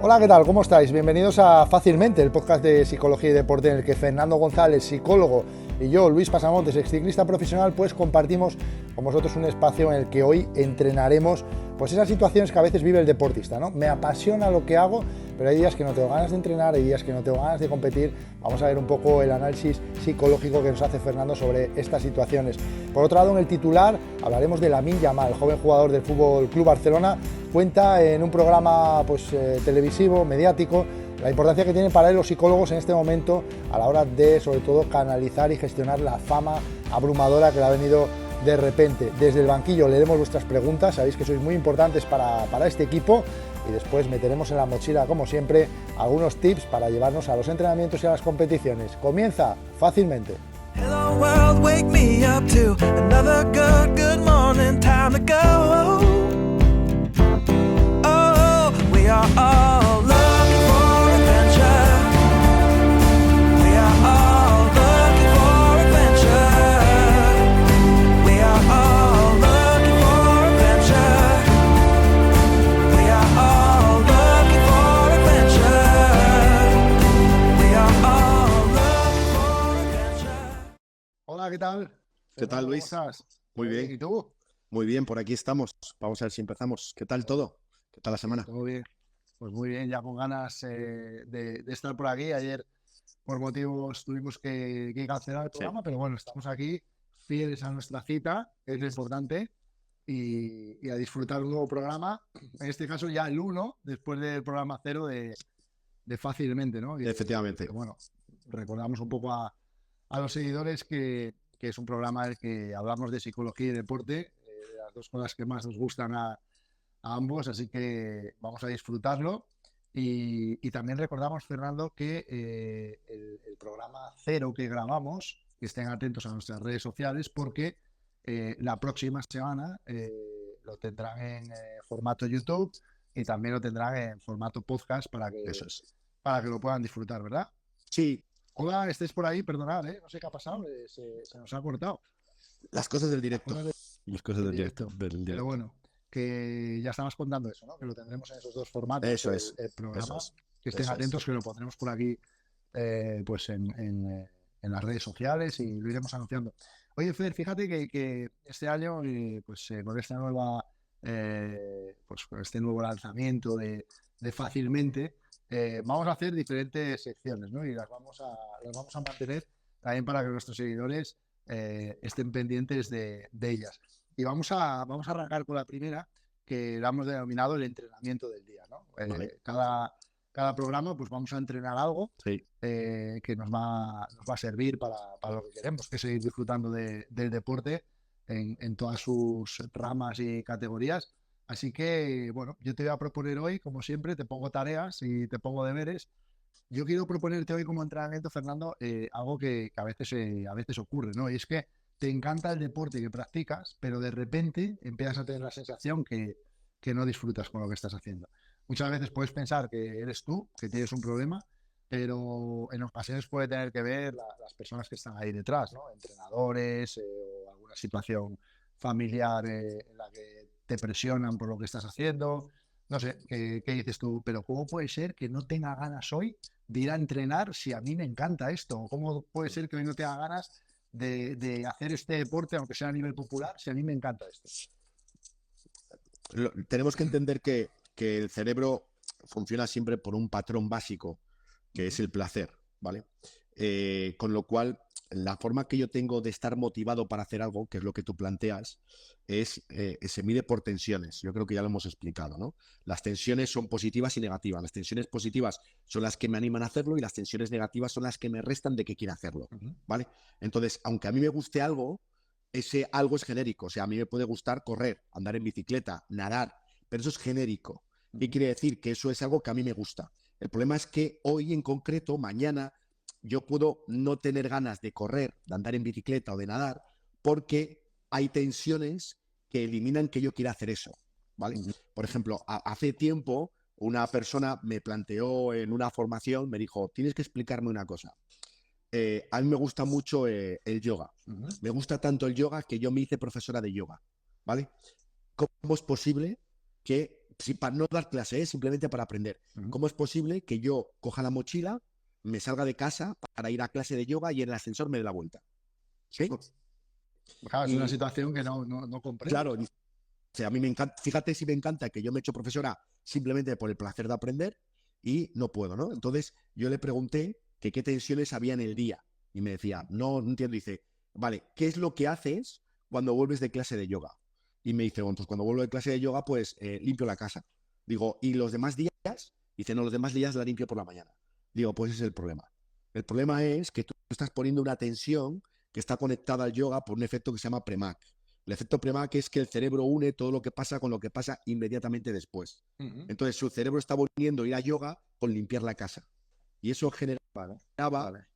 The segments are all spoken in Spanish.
Hola, ¿qué tal? ¿Cómo estáis? Bienvenidos a Fácilmente, el podcast de psicología y deporte en el que Fernando González, psicólogo, y yo, Luis Pasamontes, exciclista profesional, pues compartimos con vosotros un espacio en el que hoy entrenaremos pues esas situaciones que a veces vive el deportista, ¿no? Me apasiona lo que hago, pero hay días que no tengo ganas de entrenar, hay días que no tengo ganas de competir. Vamos a ver un poco el análisis psicológico que nos hace Fernando sobre estas situaciones. Por otro lado, en el titular hablaremos de Lamine Yamal, joven jugador del Fútbol Club Barcelona. Cuenta en un programa televisivo, mediático, la importancia que tienen para él los psicólogos en este momento a la hora de, sobre todo, canalizar y gestionar la fama abrumadora que le ha venido de repente. Desde el banquillo leeremos vuestras preguntas, sabéis que sois muy importantes para este equipo, y después meteremos en la mochila, como siempre, algunos tips para llevarnos a los entrenamientos y a las competiciones. Comienza Fácilmente. Hello world, wake me up to another good morning, time to go. Oh, we are all looking for adventure. We are all looking for adventure. We are all looking for adventure. We are all looking for adventure. We are all looking for adventure. Hola, ¿qué tal? ¿Qué tal, Luis? ¿Cómo estás? Muy bien. ¿Y tú? Muy bien, por aquí estamos. Vamos a ver si empezamos. ¿Qué tal todo? ¿Qué tal la semana? Todo bien. Pues muy bien, ya con ganas de estar por aquí. Ayer, por motivos, tuvimos que cancelar el programa, pero bueno, estamos aquí fieles a nuestra cita, es lo importante, y a disfrutar un nuevo programa. En este caso, ya el 1, después del programa 0 de Fácilmente, ¿no? Efectivamente. Bueno, recordamos un poco a los seguidores que es un programa en el que hablamos de psicología y deporte, de las dos cosas que más nos gustan a ambos, así que vamos a disfrutarlo. Y también recordamos, Fernando, que el programa 0 que grabamos, que estén atentos a nuestras redes sociales, porque la próxima semana lo tendrán en formato YouTube y también lo tendrán en formato podcast Eso es. para que lo puedan disfrutar, ¿verdad? Sí, Hola, estés por ahí, perdonad, no sé qué ha pasado, se nos ha cortado. las cosas del directo. Cosas Las cosas del directo. directo. Pero bueno, que ya estabas contando eso, ¿no? Que lo tendremos en esos dos formatos, Eso es. el programa. Eso es. Que estén Eso es. atentos, que lo pondremos por aquí pues en las redes sociales y lo iremos anunciando. Oye, Fer, fíjate que este año, con esta nueva, pues con este nuevo lanzamiento de Fácilmente, vamos a hacer diferentes secciones, ¿no? Y las vamos a mantener también para que nuestros seguidores estén pendientes de ellas. Y vamos a arrancar con la primera, que la hemos denominado el entrenamiento del día, ¿no? Vale. Cada programa pues vamos a entrenar algo Sí. que nos va a servir para lo que queremos, que es seguir disfrutando del deporte en todas sus ramas y categorías. Así que, bueno, yo te voy a proponer hoy, como siempre, te pongo tareas y te pongo deberes. Yo quiero proponerte hoy como entrenamiento, Fernando, algo que a veces ocurre, ¿no? Y es que te encanta el deporte que practicas, pero de repente empiezas a tener la sensación que no disfrutas con lo que estás haciendo. Muchas veces puedes pensar que eres tú, que tienes un problema, pero en ocasiones puede tener que ver las personas que están ahí detrás, ¿no? Entrenadores o alguna situación familiar en la que te presionan por lo que estás haciendo. No sé, ¿qué dices tú? Pero ¿cómo puede ser que no tenga ganas hoy de ir a entrenar si a mí me encanta esto? ¿Cómo puede ser que hoy no tenga ganas de hacer este deporte, aunque sea a nivel popular, si a mí me encanta esto? Tenemos que entender que el cerebro funciona siempre por un patrón básico, que es el placer, ¿vale? Con lo cual, la forma que yo tengo de estar motivado para hacer algo, que es lo que tú planteas, se mide por tensiones. Yo creo que ya lo hemos explicado, ¿no? Las tensiones son positivas y negativas. Las tensiones positivas son las que me animan a hacerlo y las tensiones negativas son las que me restan de que quiera hacerlo, ¿vale? Entonces, aunque a mí me guste algo, ese algo es genérico. O sea, a mí me puede gustar correr, andar en bicicleta, nadar, pero eso es genérico. ¿Qué quiere decir? Que eso es algo que a mí me gusta. El problema es que hoy en concreto, mañana, yo puedo no tener ganas de correr, de andar en bicicleta o de nadar, porque hay tensiones que eliminan que yo quiera hacer eso, ¿vale? Por ejemplo, hace tiempo una persona me planteó en una formación, me dijo, tienes que explicarme una cosa. A mí me gusta mucho el yoga. Me gusta tanto el yoga que yo me hice profesora de yoga, ¿vale? ¿Cómo es posible que para no dar clase, simplemente para aprender. ¿Cómo es posible que yo coja la mochila, me salga de casa para ir a clase de yoga y en el ascensor me dé la vuelta? ¿Sí? Claro, es una situación que no comprendo. Claro, o sea, a mí me encanta, fíjate si me encanta que yo me he hecho profesora simplemente por el placer de aprender y no puedo, ¿no? Entonces yo le pregunté que qué tensiones había en el día y me decía, no entiendo, dice, vale, ¿qué es lo que haces cuando vuelves de clase de yoga? Y me dice, bueno, pues cuando vuelvo de clase de yoga, pues limpio la casa. Digo, ¿y los demás días? Dice, no, los demás días la limpio por la mañana. Digo, pues ese es el problema. El problema es que tú estás poniendo una tensión que está conectada al yoga por un efecto que se llama Premack. El efecto Premack es que el cerebro une todo lo que pasa con lo que pasa inmediatamente después. Entonces su cerebro está volviendo a ir a yoga con limpiar la casa. Y eso generaba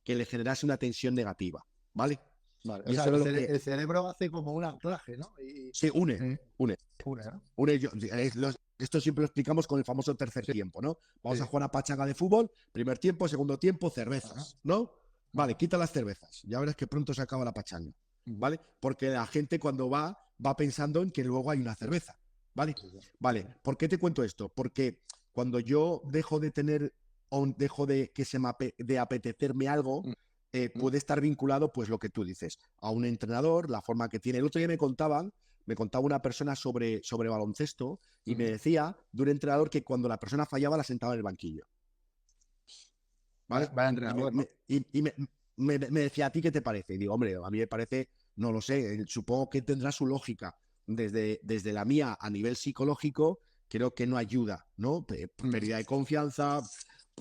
que le generase una tensión negativa. ¿Vale? Vale. Y O sea, eso es lo el cerebro hace como un anclaje, ¿no? Sí, une. ¿no? Esto siempre lo explicamos con el famoso tercer tiempo, ¿no? Vamos a jugar a pachanga de fútbol, primer tiempo, segundo tiempo, cervezas, ¿no? Vale, quita las cervezas, ya verás que pronto se acaba la pachanga, ¿vale? Porque la gente cuando va pensando en que luego hay una cerveza, ¿vale? Vale, ¿por qué te cuento esto? Porque cuando yo dejo de tener, o dejo de que de apetecerme algo, puede estar vinculado, pues lo que tú dices, a un entrenador, la forma que tiene. El otro día me contaba una persona sobre baloncesto y me decía de un entrenador que cuando la persona fallaba la sentaba en el banquillo. ¿Vale? Vaya entrenador, y me decía, ¿a ti qué te parece? Y digo, hombre, a mí me parece, no lo sé, supongo que tendrá su lógica. Desde la mía a nivel psicológico, creo que no ayuda, ¿no? Pérdida de confianza,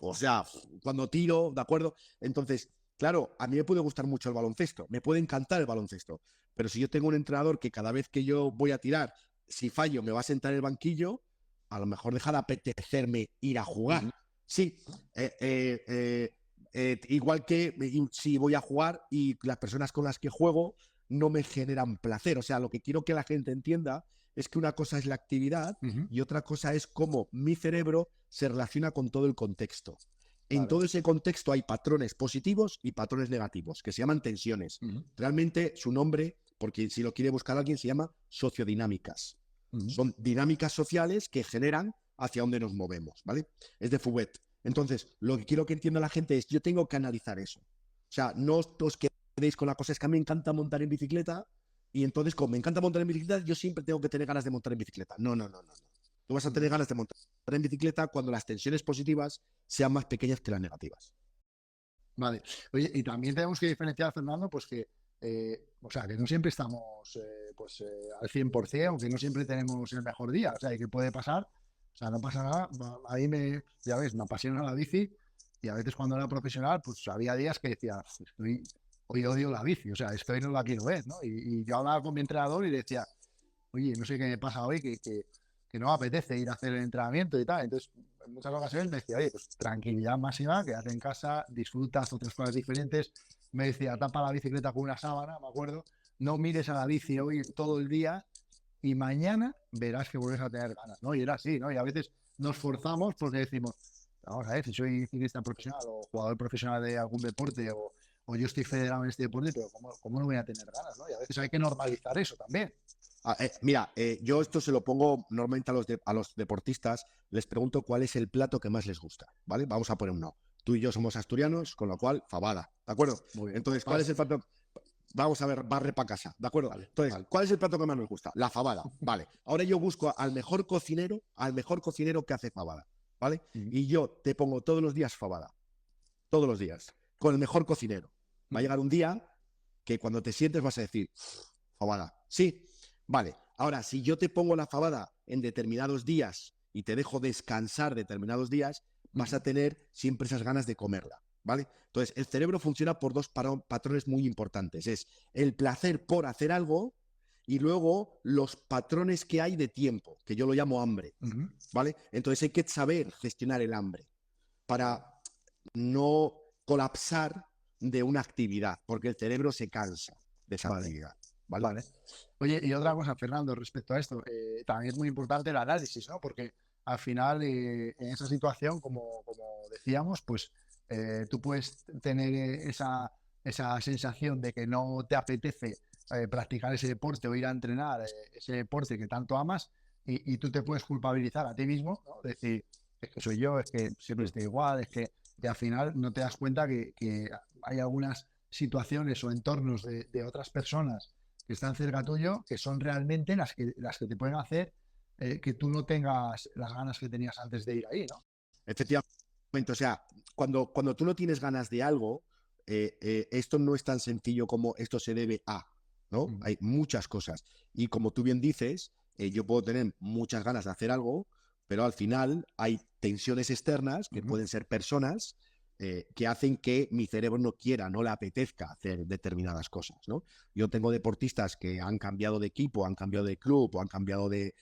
o sea, cuando tiro, ¿de acuerdo? Entonces, claro, a mí me puede gustar mucho el baloncesto, me puede encantar el baloncesto, pero si yo tengo un entrenador que cada vez que yo voy a tirar, si fallo, me va a sentar en el banquillo, a lo mejor deja de apetecerme ir a jugar. Sí, igual que si voy a jugar y las personas con las que juego no me generan placer. O sea, lo que quiero que la gente entienda es que una cosa es la actividad y otra cosa es cómo mi cerebro se relaciona con todo el contexto. En todo ese contexto hay patrones positivos y patrones negativos, que se llaman tensiones. Realmente su nombre, porque si lo quiere buscar alguien, se llama sociodinámicas. Son dinámicas sociales que generan hacia dónde nos movemos, ¿vale? Es de Fouet. Entonces, lo que quiero que entienda la gente es, yo tengo que analizar eso. O sea, no os quedéis con la cosa, es que a mí me encanta montar en bicicleta y entonces, como me encanta montar en bicicleta, yo siempre tengo que tener ganas de montar en bicicleta. No. Tú vas a tener ganas de montar en bicicleta cuando las tensiones positivas sean más pequeñas que las negativas. Vale. Oye, y también tenemos que diferenciar, Fernando, pues que, o sea, que no siempre estamos al 100%, aunque no siempre tenemos el mejor día. O sea, y que puede pasar, o sea, no pasa nada. A mí ya ves, me apasiona la bici y a veces cuando era profesional, pues había días que decía, hoy odio la bici, o sea, es que hoy no la quiero ver, ¿no? Y yo hablaba con mi entrenador y decía, oye, no sé qué me pasa hoy, que no me apetece ir a hacer el entrenamiento y tal. Entonces, en muchas ocasiones me decía, oye, pues tranquilidad máxima, quédate en casa, disfrutas otras cosas diferentes. Me decía, tapa la bicicleta con una sábana, me acuerdo, no mires a la bici hoy todo el día y mañana verás que vuelves a tener ganas, ¿no? Y era así, ¿no? Y a veces nos forzamos porque decimos, vamos a ver, si soy ciclista profesional o jugador profesional de algún deporte o yo estoy federado en este deporte, pero ¿cómo no voy a tener ganas, ¿no? Y a veces hay que normalizar eso también. Mira, yo esto se lo pongo normalmente a los deportistas, les pregunto cuál es el plato que más les gusta, ¿vale? Vamos a poner uno. Tú y yo somos asturianos, con lo cual, fabada, ¿de acuerdo? Muy bien. Entonces, ¿cuál es el plato? Vamos a ver, barre para casa, ¿de acuerdo? Entonces, ¿cuál es el plato que más nos gusta? La fabada, vale. Ahora yo busco al mejor cocinero que hace fabada, ¿vale? Y yo te pongo todos los días fabada, todos los días, con el mejor cocinero. Va a llegar un día que cuando te sientes vas a decir, fabada, sí. Vale, ahora si yo te pongo la fabada en determinados días y te dejo descansar determinados días, vas a tener siempre esas ganas de comerla, ¿vale? Entonces, el cerebro funciona por dos patrones muy importantes. Es el placer por hacer algo y luego los patrones que hay de tiempo, que yo lo llamo hambre, ¿vale? Entonces hay que saber gestionar el hambre para no colapsar de una actividad, porque el cerebro se cansa de esa actividad. Vale. Oye, y otra cosa, Fernando, respecto a esto, también es muy importante el análisis, ¿no? Porque al final, en esa situación, como decíamos, pues tú puedes tener esa sensación de que no te apetece practicar ese deporte o ir a entrenar ese deporte que tanto amas, y tú te puedes culpabilizar a ti mismo, ¿no? Decir, es que soy yo, es que siempre estoy igual, es que y al final no te das cuenta que hay algunas situaciones o entornos de otras personas que están cerca tuyo que son realmente las que te pueden hacer que tú no tengas las ganas que tenías antes de ir ahí, ¿no? Efectivamente, o sea, cuando tú no tienes ganas de algo, esto no es tan sencillo como esto se debe a, ¿no? Hay muchas cosas. Y como tú bien dices, yo puedo tener muchas ganas de hacer algo, pero al final hay tensiones externas, que pueden ser personas, que hacen que mi cerebro no quiera, no le apetezca hacer determinadas cosas, ¿no? Yo tengo deportistas que han cambiado de equipo, han cambiado de club o han cambiado de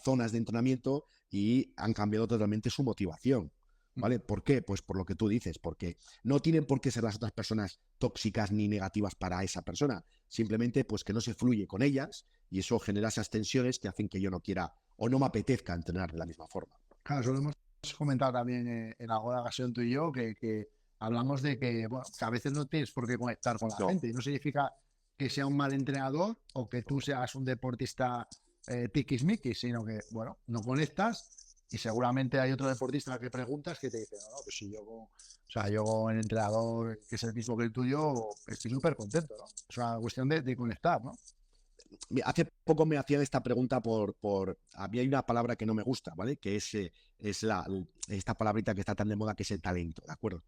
zonas de entrenamiento y han cambiado totalmente su motivación. ¿Vale? ¿Por qué? Pues por lo que tú dices, porque no tienen por qué ser las otras personas tóxicas ni negativas para esa persona, simplemente pues que no se fluye con ellas y eso genera esas tensiones que hacen que yo no quiera o no me apetezca entrenar de la misma forma. Claro, eso lo hemos comentado también en alguna ocasión tú y yo, que hablamos de que, bueno, que a veces no tienes por qué conectar con la No. gente. Y no significa que sea un mal entrenador o que tú seas un deportista tiquismiquis, sino que, bueno, no conectas y seguramente hay otro deportista al que preguntas que te dice, no, no, pues si o sea, yo con el entrenador que es el mismo que el tuyo, estoy súper contento, ¿no? Es una cuestión de conectar, ¿no? Hace poco me hacían esta pregunta a mí hay una palabra que no me gusta, ¿vale? Que es esta palabrita que está tan de moda que es el talento, ¿de acuerdo?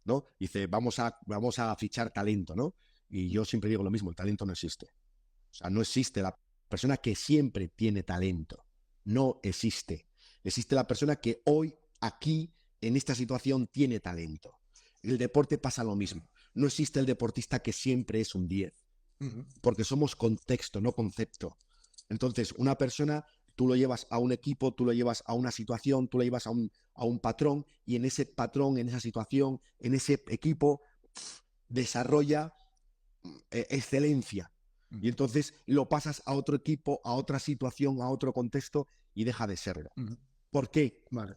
¿No? Dice, vamos a fichar talento, ¿no? Y yo siempre digo lo mismo, el talento no existe. O sea, no existe la persona que siempre tiene talento. No existe. Existe la persona que hoy, aquí, en esta situación, tiene talento. El deporte pasa lo mismo. No existe el deportista que siempre es un 10. Porque somos contexto, no concepto. Entonces, una persona, tú lo llevas a un equipo, tú lo llevas a una situación, tú lo llevas a un patrón, y en ese patrón, en esa situación, en ese equipo, desarrolla excelencia. Y entonces lo pasas a otro equipo, a otra situación, a otro contexto, y deja de serlo. ¿Por qué? Vale.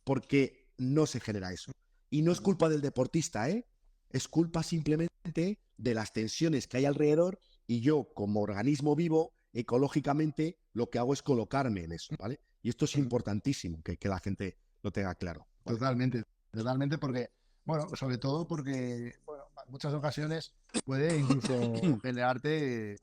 Porque no se genera eso. Y no es culpa del deportista, ¿eh? Es culpa simplemente de las tensiones que hay alrededor y yo, como organismo vivo, ecológicamente, lo que hago es colocarme en eso, ¿vale? Y esto es importantísimo, que la gente lo tenga claro, ¿vale? Totalmente, porque, bueno, sobre todo porque, bueno, en muchas ocasiones puede incluso generarte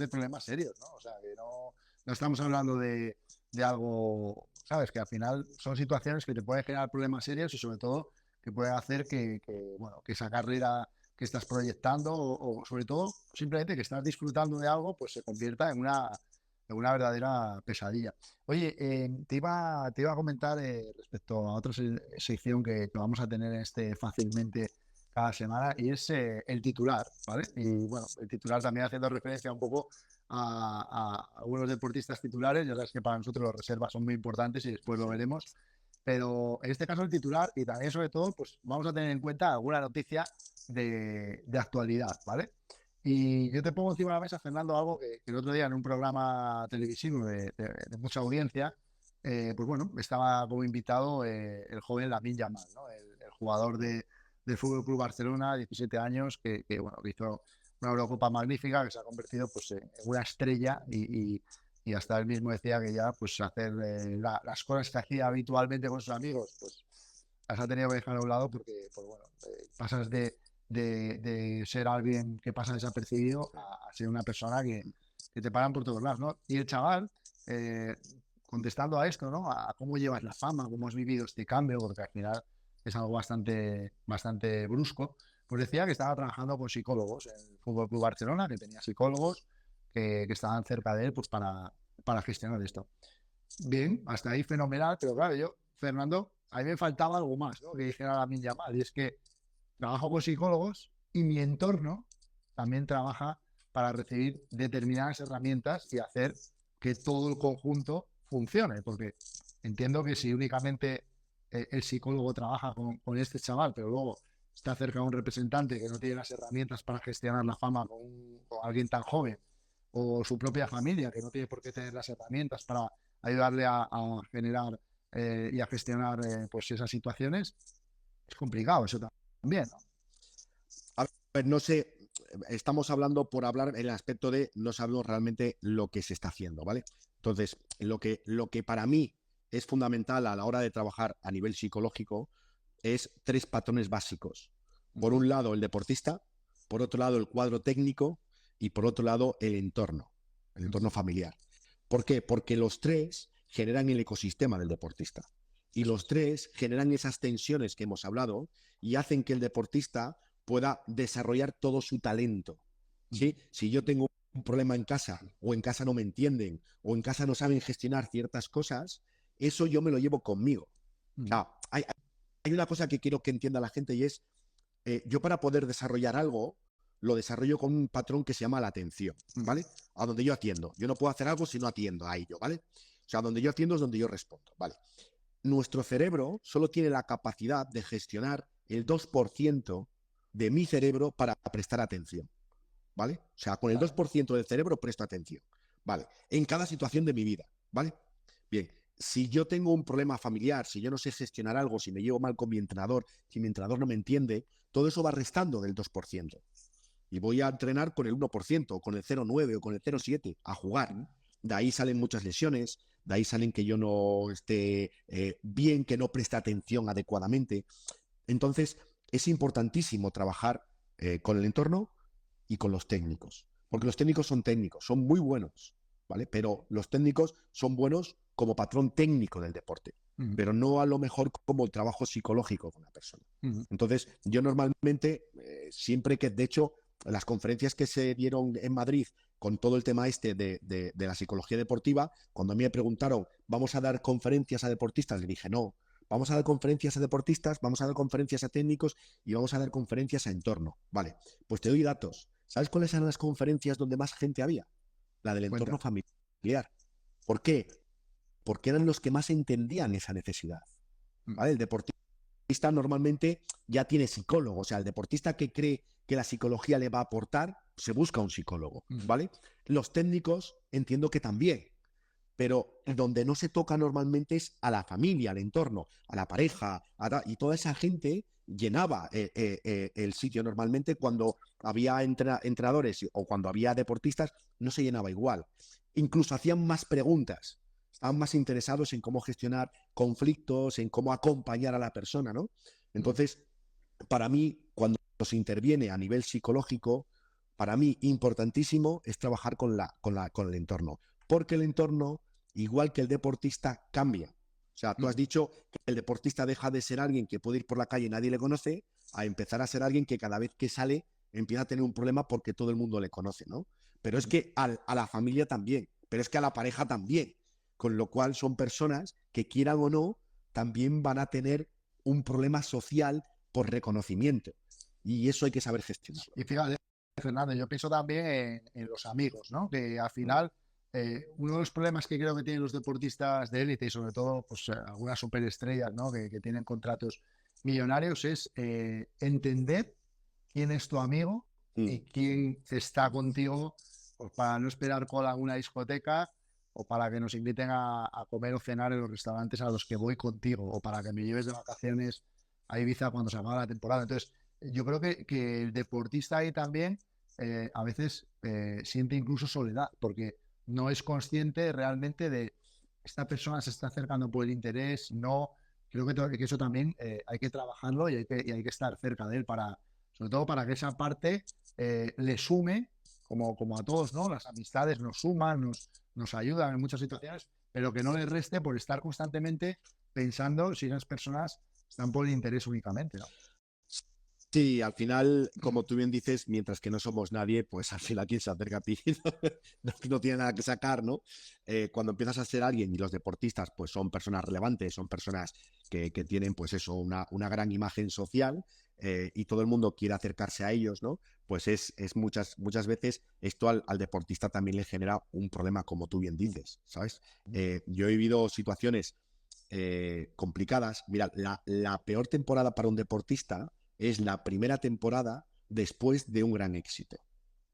problemas serios, ¿no? O sea, que no estamos hablando de algo, ¿sabes? Que al final son situaciones que te pueden generar problemas serios y sobre todo que pueden hacer bueno, que esa carrera que estás proyectando o sobre todo simplemente que estás disfrutando de algo, pues se convierta en una verdadera pesadilla. Oye, te iba a comentar respecto a otra sección que vamos a tener fácilmente cada semana y es el titular, ¿vale? Y bueno, el titular también haciendo referencia un poco a algunos deportistas titulares, ya sabes que para nosotros las reservas son muy importantes y después lo veremos, pero en este caso el titular y también sobre todo, pues vamos a tener en cuenta alguna noticia de actualidad, ¿vale? Y yo te pongo encima de la mesa, Fernando, algo que el otro día en un programa televisivo de mucha audiencia, pues bueno, estaba como invitado el joven Lamine Yamal, ¿no? El jugador del Fútbol Club Barcelona, 17 años, bueno, que hizo una Eurocopa magnífica, que se ha convertido pues, en una estrella y hasta él mismo decía que ya pues hacer las cosas que hacía habitualmente con sus amigos, pues las ha tenido que dejar a un lado porque pues, bueno, pasas de ser alguien que pasa desapercibido a ser una persona que te pagan por todos lados, ¿no? Y el chaval, contestando a esto, ¿no? A cómo llevas la fama, cómo has vivido este cambio, porque al final es algo bastante brusco, pues decía que estaba trabajando con psicólogos en el Fútbol Club Barcelona, que tenía psicólogos que estaban cerca de él pues para gestionar esto. Bien, hasta ahí fenomenal, pero claro, yo, Fernando, a mí me faltaba algo más, ¿no? Que dijera Lamine Yamal, y es que trabajo con psicólogos y mi entorno también trabaja para recibir determinadas herramientas y hacer que todo el conjunto funcione, porque entiendo que si únicamente el psicólogo trabaja con este chaval, pero luego está cerca de un representante que no tiene las herramientas para gestionar la fama con alguien tan joven, o su propia familia que no tiene por qué tener las herramientas para ayudarle a generar y a gestionar pues esas situaciones, es complicado eso también, ¿no? A ver, no sé, estamos hablando por hablar en el aspecto de no sabemos realmente lo que se está haciendo, ¿vale? Entonces, lo que para mí es fundamental a la hora de trabajar a nivel psicológico es 3 patrones básicos. Por un lado, el deportista, por otro lado, el cuadro técnico y por otro lado, el entorno familiar. ¿Por qué? Porque los 3 generan el ecosistema del deportista. Y los 3 generan esas tensiones que hemos hablado y hacen que el deportista pueda desarrollar todo su talento. ¿Sí? Si yo tengo un problema en casa, o en casa no me entienden, o en casa no saben gestionar ciertas cosas, eso yo me lo llevo conmigo. O sea, hay una cosa que quiero que entienda la gente y es, yo para poder desarrollar algo, lo desarrollo con un patrón que se llama la atención, ¿vale? A donde yo atiendo. Yo no puedo hacer algo si no atiendo a ello, ¿vale? O sea, donde yo atiendo es donde yo respondo, ¿vale? Nuestro cerebro solo tiene la capacidad de gestionar el 2% de mi cerebro para prestar atención, ¿vale? O sea, con el 2% del cerebro presto atención, ¿vale? En cada situación de mi vida, ¿vale? Bien, si yo tengo un problema familiar, si yo no sé gestionar algo, si me llevo mal con mi entrenador, si mi entrenador no me entiende, todo eso va restando del 2%. Y voy a entrenar con el 1%, o con el 0,9 o con el 0,7 a jugar. De ahí salen muchas lesiones, de ahí salen que yo no esté bien, que no preste atención adecuadamente. Entonces, es importantísimo trabajar con el entorno y con los técnicos. Porque los técnicos, son muy buenos, ¿vale? Pero los técnicos son buenos como patrón técnico del deporte, pero no a lo mejor como el trabajo psicológico con la persona. Entonces, yo normalmente, siempre que, de hecho, las conferencias que se dieron en Madrid con todo el tema de la psicología deportiva, cuando a mí me preguntaron, ¿vamos a dar conferencias a deportistas? Le dije, no, vamos a dar conferencias a deportistas, vamos a dar conferencias a técnicos y vamos a dar conferencias a entorno. Vale, pues te doy datos. ¿Sabes cuáles eran las conferencias donde más gente había? La del entorno familiar. ¿Por qué? Porque eran los que más entendían esa necesidad. ¿Vale? El deportista normalmente ya tiene psicólogo. O sea, el deportista que cree que la psicología le va a aportar, se busca un psicólogo. ¿Vale? Los técnicos entiendo que también. Pero donde no se toca normalmente es a la familia, al entorno, a la pareja, y toda esa gente llenaba el sitio normalmente cuando había entrenadores o cuando había deportistas, no se llenaba igual. Incluso hacían más preguntas, estaban más interesados en cómo gestionar conflictos, en cómo acompañar a la persona, ¿no? Entonces, para mí, cuando se interviene a nivel psicológico, para mí importantísimo es trabajar con el entorno. Porque el entorno, igual que el deportista, cambia. O sea, tú has dicho que el deportista deja de ser alguien que puede ir por la calle y nadie le conoce, a empezar a ser alguien que cada vez que sale empieza a tener un problema porque todo el mundo le conoce, ¿no? Pero es que a la familia también, pero es que a la pareja también. Con lo cual son personas que, quieran o no, también van a tener un problema social por reconocimiento. Y eso hay que saber gestionarlo. Y fíjate, Fernando, yo pienso también en los amigos, ¿no? Que al final uno de los problemas que creo que tienen los deportistas de élite y sobre todo pues, algunas superestrellas, ¿no? que tienen contratos millonarios es entender quién es tu amigo y quién está contigo pues, para no esperar cola en una discoteca o para que nos inviten a comer o cenar en los restaurantes a los que voy contigo o para que me lleves de vacaciones a Ibiza cuando se acaba la temporada. Entonces, yo creo que el deportista ahí también a veces siente incluso soledad porque no es consciente realmente de esta persona se está acercando por el interés, no, creo que eso también hay que trabajarlo y hay que estar cerca de él para, sobre todo para que esa parte le sume, como a todos, ¿no? Las amistades nos suman, nos ayudan en muchas situaciones, pero que no le reste por estar constantemente pensando si esas personas están por el interés únicamente, ¿no? Sí, al final, como tú bien dices, mientras que no somos nadie, pues al final quien se acerca a ti no tiene nada que sacar, ¿no? Cuando empiezas a ser alguien y los deportistas pues son personas relevantes, son personas que tienen pues eso, una gran imagen social y todo el mundo quiere acercarse a ellos, ¿no? Pues es muchas veces esto al deportista también le genera un problema, como tú bien dices, ¿sabes? Yo he vivido situaciones complicadas. Mira, la peor temporada para un deportista es la primera temporada después de un gran éxito,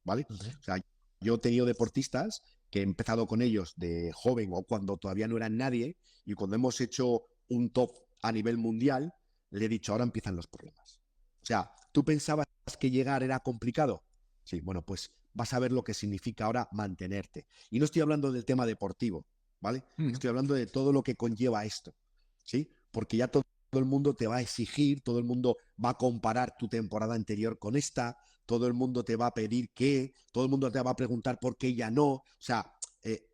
¿vale? O sea, yo he tenido deportistas que he empezado con ellos de joven o cuando todavía no eran nadie y cuando hemos hecho un top a nivel mundial, le he dicho, ahora empiezan los problemas. O sea, ¿tú pensabas que llegar era complicado? Sí, bueno, pues vas a ver lo que significa ahora mantenerte. Y no estoy hablando del tema deportivo, ¿vale? Mm. Estoy hablando de todo lo que conlleva esto, ¿sí? Porque ya todo el mundo te va a exigir, todo el mundo va a comparar tu temporada anterior con esta, todo el mundo te va a pedir qué, todo el mundo te va a preguntar por qué ya no. O sea,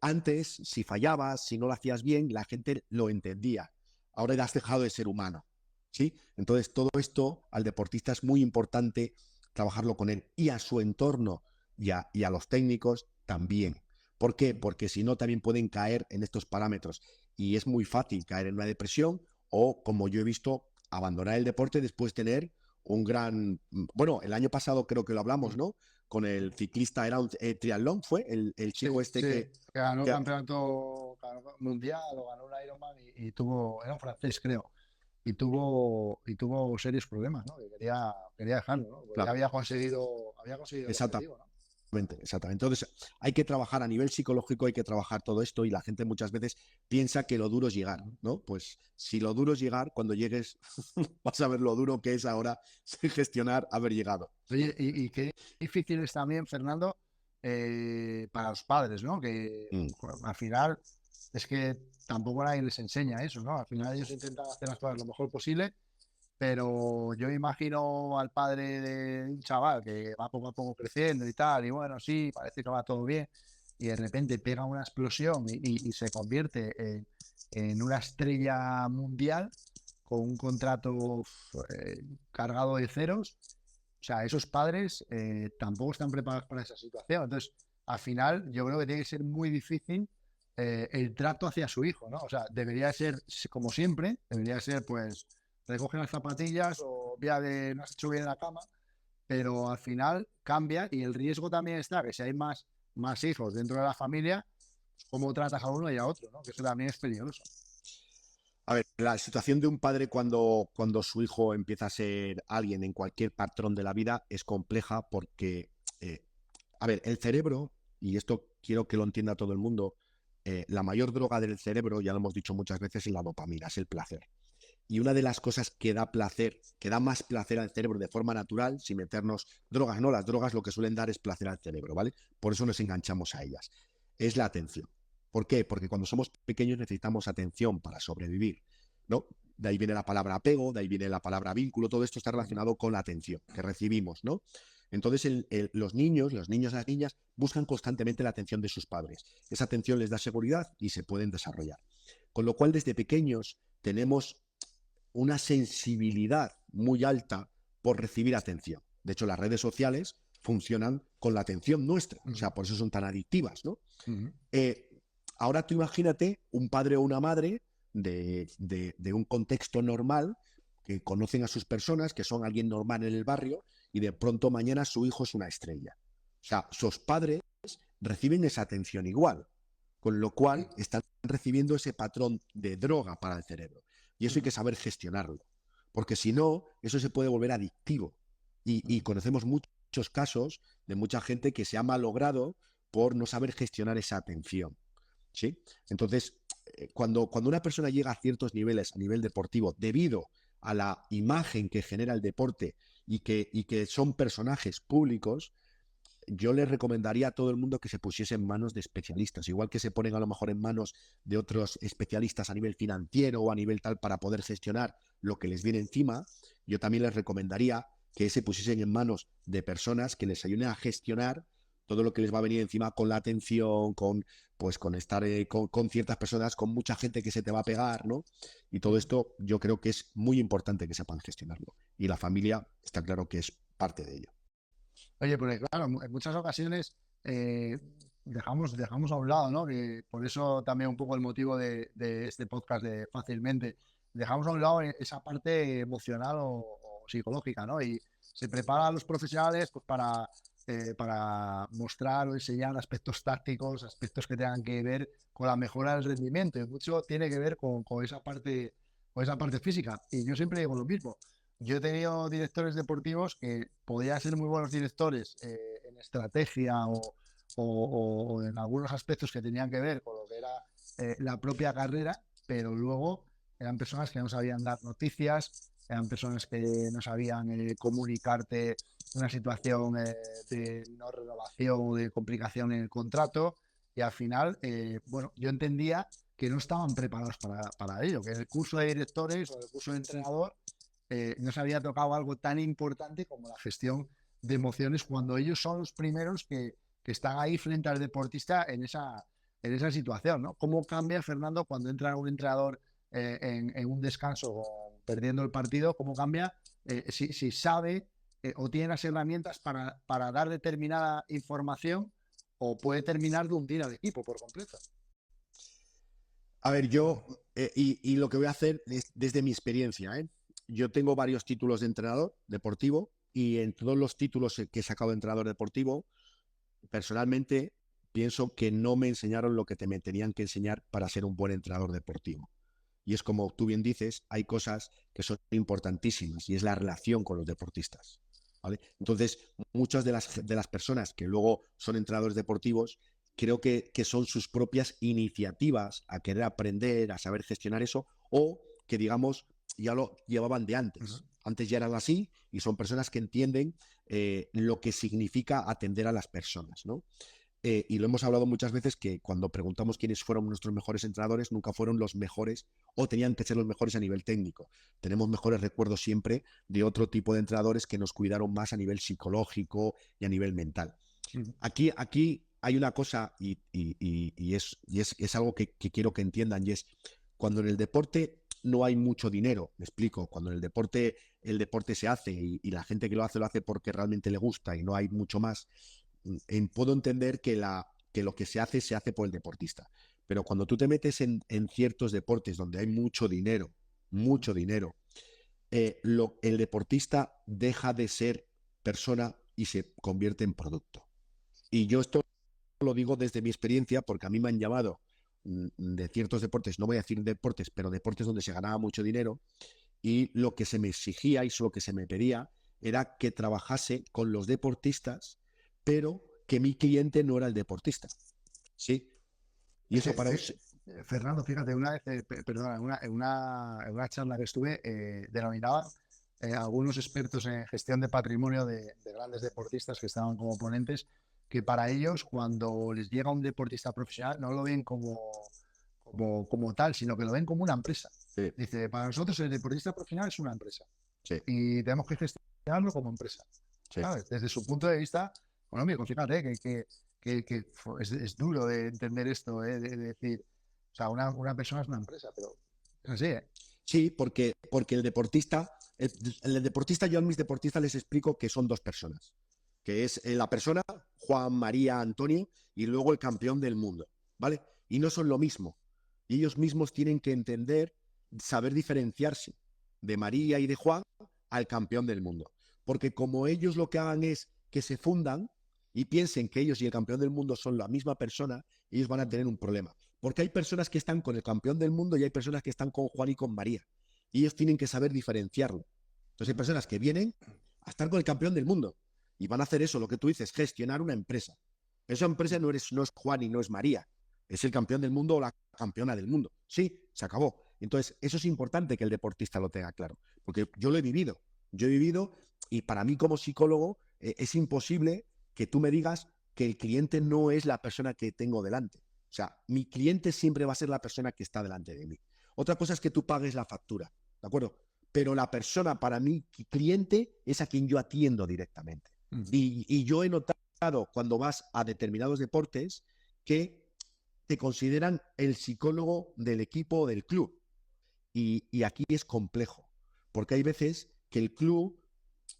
antes, si fallabas, si no lo hacías bien, la gente lo entendía. Ahora ya has dejado de ser humano, ¿sí? Entonces, todo esto al deportista es muy importante trabajarlo con él y a su entorno y a los técnicos también. ¿Por qué? Porque si no, también pueden caer en estos parámetros y es muy fácil caer en una depresión o, como yo he visto, abandonar el deporte después de tener un gran... Bueno, el año pasado creo que lo hablamos, ¿no? Con el ciclista, era un triatlón, fue el Sí, chico este sí, que ganó el que... campeonato mundial o ganó un Ironman y tuvo, era un francés creo, y tuvo serios problemas, ¿no? Que quería dejarlo, ¿no? Porque ya Claro, había conseguido el exactamente. objetivo, ¿no? Exactamente. Entonces, hay que trabajar a nivel psicológico, hay que trabajar todo esto y la gente muchas veces piensa que lo duro es llegar, ¿no? Pues si lo duro es llegar, cuando llegues vas a ver lo duro que es ahora gestionar haber llegado. Oye, y qué difícil es también, Fernando, para los padres, ¿no? Que Mm, bueno, al final es que tampoco nadie les enseña eso, ¿no? Al final ellos intentan hacer las cosas lo mejor posible, pero yo imagino al padre de un chaval que va poco a poco creciendo y tal, y bueno, sí, parece que va todo bien, y de repente pega una explosión y se convierte en una estrella mundial con un contrato cargado de ceros. O sea, esos padres tampoco están preparados para esa situación. Entonces, al final, yo creo que tiene que ser muy difícil el trato hacia su hijo, ¿no? O sea, debería ser, como siempre, debería ser, pues, recoge las zapatillas o vía de no has hecho bien en la cama, pero al final cambia y el riesgo también está que si hay más hijos dentro de la familia, cómo tratas a uno y a otro, ¿no? Que eso también es peligroso. A ver, la situación de un padre cuando su hijo empieza a ser alguien en cualquier patrón de la vida es compleja porque, eh, a ver, el cerebro, y esto quiero que lo entienda todo el mundo, la mayor droga del cerebro, ya lo hemos dicho muchas veces, es la dopamina, es el placer. Y una de las cosas que da placer, que da más placer al cerebro de forma natural, sin meternos drogas, no, las drogas lo que suelen dar es placer al cerebro, ¿vale? Por eso nos enganchamos a ellas. Es la atención. ¿Por qué? Porque cuando somos pequeños necesitamos atención para sobrevivir, ¿no? De ahí viene la palabra apego, de ahí viene la palabra vínculo, todo esto está relacionado con la atención que recibimos, ¿no? Entonces los niños, las niñas buscan constantemente la atención de sus padres. Esa atención les da seguridad y se pueden desarrollar. Con lo cual desde pequeños tenemos una sensibilidad muy alta por recibir atención. De hecho, las redes sociales funcionan con la atención nuestra, o sea, por eso son tan adictivas, ¿no? Uh-huh. Eh, Ahora tú imagínate un padre o una madre de un contexto normal, que conocen a sus personas, que son alguien normal en el barrio, y de pronto mañana su hijo es una estrella. O sea, sus padres reciben esa atención igual, con lo cual están recibiendo ese patrón de droga para el cerebro. Y eso hay que saber gestionarlo, porque si no, eso se puede volver adictivo. Y conocemos muchos casos de mucha gente que se ha malogrado por no saber gestionar esa atención. ¿Sí? Entonces, cuando una persona llega a ciertos niveles a nivel deportivo, debido a la imagen que genera el deporte y que son personajes públicos, yo les recomendaría a todo el mundo que se pusiese en manos de especialistas, igual que se ponen a lo mejor en manos de otros especialistas a nivel financiero o a nivel tal para poder gestionar lo que les viene encima. Yo también les recomendaría que se pusiesen en manos de personas que les ayuden a gestionar todo lo que les va a venir encima con la atención, con estar con ciertas personas, con mucha gente que se te va a pegar, ¿no? Y todo esto yo creo que es muy importante que sepan gestionarlo. Y la familia está claro que es parte de ello. Oye, porque claro, en muchas ocasiones eh, dejamos a un lado, ¿no? Que por eso también un poco el motivo de este podcast de Fácilmente, dejamos a un lado esa parte emocional o psicológica, ¿no? Y se prepara a los profesionales pues, para mostrar o enseñar aspectos tácticos, aspectos que tengan que ver con la mejora del rendimiento. Y mucho tiene que ver con esa parte física. Y yo siempre digo lo mismo. Yo he tenido directores deportivos que podían ser muy buenos directores en estrategia o en algunos aspectos que tenían que ver con lo que era la propia carrera, pero luego eran personas que no sabían dar noticias, eran personas que no sabían comunicarte una situación de no renovación o de complicación en el contrato y al final, bueno, yo entendía que no estaban preparados para ello, que en el curso de directores o el curso de entrenador no se había tocado algo tan importante como la gestión de emociones cuando ellos son los primeros que están ahí frente al deportista en esa situación, ¿no? ¿Cómo cambia, Fernando, cuando entra un entrenador en un descanso o perdiendo el partido? ¿Cómo cambia si sabe o tiene las herramientas para dar determinada información o puede terminar de hundir al equipo por completo? A ver, yo, y lo que voy a hacer es desde mi experiencia, ¿eh? Yo tengo varios títulos de entrenador deportivo y en todos los títulos que he sacado de entrenador deportivo, personalmente pienso que no me enseñaron lo que me tenían que enseñar para ser un buen entrenador deportivo. Y es como tú bien dices, hay cosas que son importantísimas y es la relación con los deportistas, ¿vale? Entonces, muchas de las personas que luego son entrenadores deportivos, creo que son sus propias iniciativas a querer aprender, a saber gestionar eso, o que, digamos, ya lo llevaban de antes. Uh-huh. Antes ya eran así y son personas que entienden lo que significa atender a las personas, ¿no? Y lo hemos hablado muchas veces que cuando preguntamos quiénes fueron nuestros mejores entrenadores, nunca fueron los mejores o tenían que ser los mejores a nivel técnico. Tenemos mejores recuerdos siempre de otro tipo de entrenadores que nos cuidaron más a nivel psicológico y a nivel mental. Uh-huh. Aquí hay una cosa es algo que quiero que entiendan y es cuando en el deporte no hay mucho dinero, me explico, cuando en el deporte se hace y la gente que lo hace porque realmente le gusta y no hay mucho más, puedo entender que lo que se hace por el deportista. Pero cuando tú te metes en ciertos deportes donde hay mucho dinero, el deportista deja de ser persona y se convierte en producto. Y yo esto lo digo desde mi experiencia porque a mí me han llamado de ciertos deportes, no voy a decir deportes, pero deportes donde se ganaba mucho dinero y lo que se me exigía y lo que se me pedía era que trabajase con los deportistas, pero que mi cliente no era el deportista. ¿Sí? Y eso para eso... Fernando, fíjate, una vez, perdona, en una charla que estuve, denominaban algunos expertos en gestión de patrimonio de grandes deportistas que estaban como ponentes, que para ellos, cuando les llega un deportista profesional, no lo ven como tal, sino que lo ven como una empresa. Sí. Dice, para nosotros el deportista profesional es una empresa. Sí. Y tenemos que gestionarlo como empresa. Sí. ¿Sabes? Desde su punto de vista económico, fíjate que es duro de entender esto, de decir, o sea, una persona es una empresa, pero es así, ¿eh? Sí, porque el deportista, el deportista, yo a mis deportistas les explico que son dos personas, que es la persona, Juan, María, Antonio, y luego el campeón del mundo, ¿vale? Y no son lo mismo. Y ellos mismos tienen que entender, saber diferenciarse de María y de Juan al campeón del mundo. Porque como ellos lo que hagan es que se fundan y piensen que ellos y el campeón del mundo son la misma persona, ellos van a tener un problema. Porque hay personas que están con el campeón del mundo y hay personas que están con Juan y con María. Y ellos tienen que saber diferenciarlo. Entonces hay personas que vienen a estar con el campeón del mundo y van a hacer eso, lo que tú dices, gestionar una empresa. Esa empresa no es Juan y no es María. Es el campeón del mundo o la campeona del mundo. Sí, se acabó. Entonces, eso es importante que el deportista lo tenga claro. Porque yo lo he vivido. Yo he vivido y para mí como psicólogo es imposible que tú me digas que el cliente no es la persona que tengo delante. O sea, mi cliente siempre va a ser la persona que está delante de mí. Otra cosa es que tú pagues la factura, ¿de acuerdo? Pero la persona para mí, cliente, es a quien yo atiendo directamente. Uh-huh. Y yo he notado cuando vas a determinados deportes que te consideran el psicólogo del equipo o del club. Y aquí es complejo, porque hay veces que el club,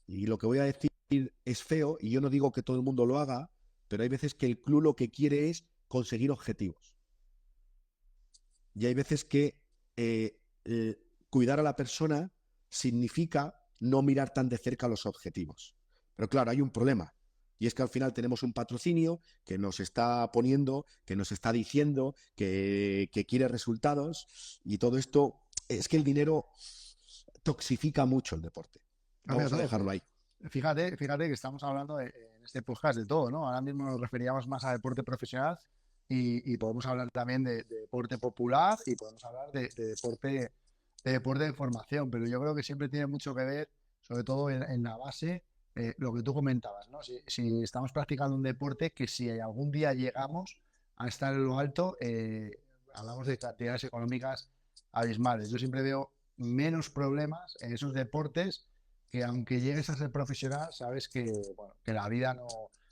y lo que voy a decir es feo, y yo no digo que todo el mundo lo haga, pero hay veces que el club lo que quiere es conseguir objetivos. Y hay veces que cuidar a la persona significa no mirar tan de cerca los objetivos. Pero claro, hay un problema. Y es que al final tenemos un patrocinio que nos está poniendo, que nos está diciendo que quiere resultados. Y todo esto, es que el dinero toxifica mucho el deporte. Vamos a dejarlo ahí. Fíjate que estamos hablando en este podcast de todo, ¿no? Ahora mismo nos referíamos más a deporte profesional y podemos hablar también de deporte popular y podemos hablar de deporte de formación, pero yo creo que siempre tiene mucho que ver, sobre todo en la base, lo que tú comentabas, ¿no? Si estamos practicando un deporte que si algún día llegamos a estar en lo alto, hablamos de cantidades económicas abismales. Yo siempre veo menos problemas en esos deportes que aunque llegues a ser profesional, sabes que, bueno, que la vida no,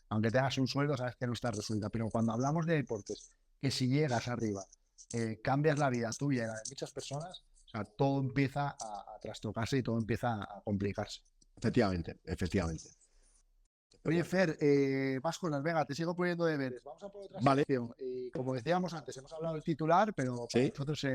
aunque tengas un sueldo, sabes que no está resuelta. Pero cuando hablamos de deportes, que si llegas arriba, cambias la vida tuya y la de muchas personas, o sea, todo empieza a trastocarse y todo empieza a complicarse. Efectivamente, efectivamente. Oye, Fer, vas con Las Vegas, te sigo poniendo deberes. Vamos a por otra Vale. sección. Y como decíamos antes, hemos hablado del titular, pero para Sí. nosotros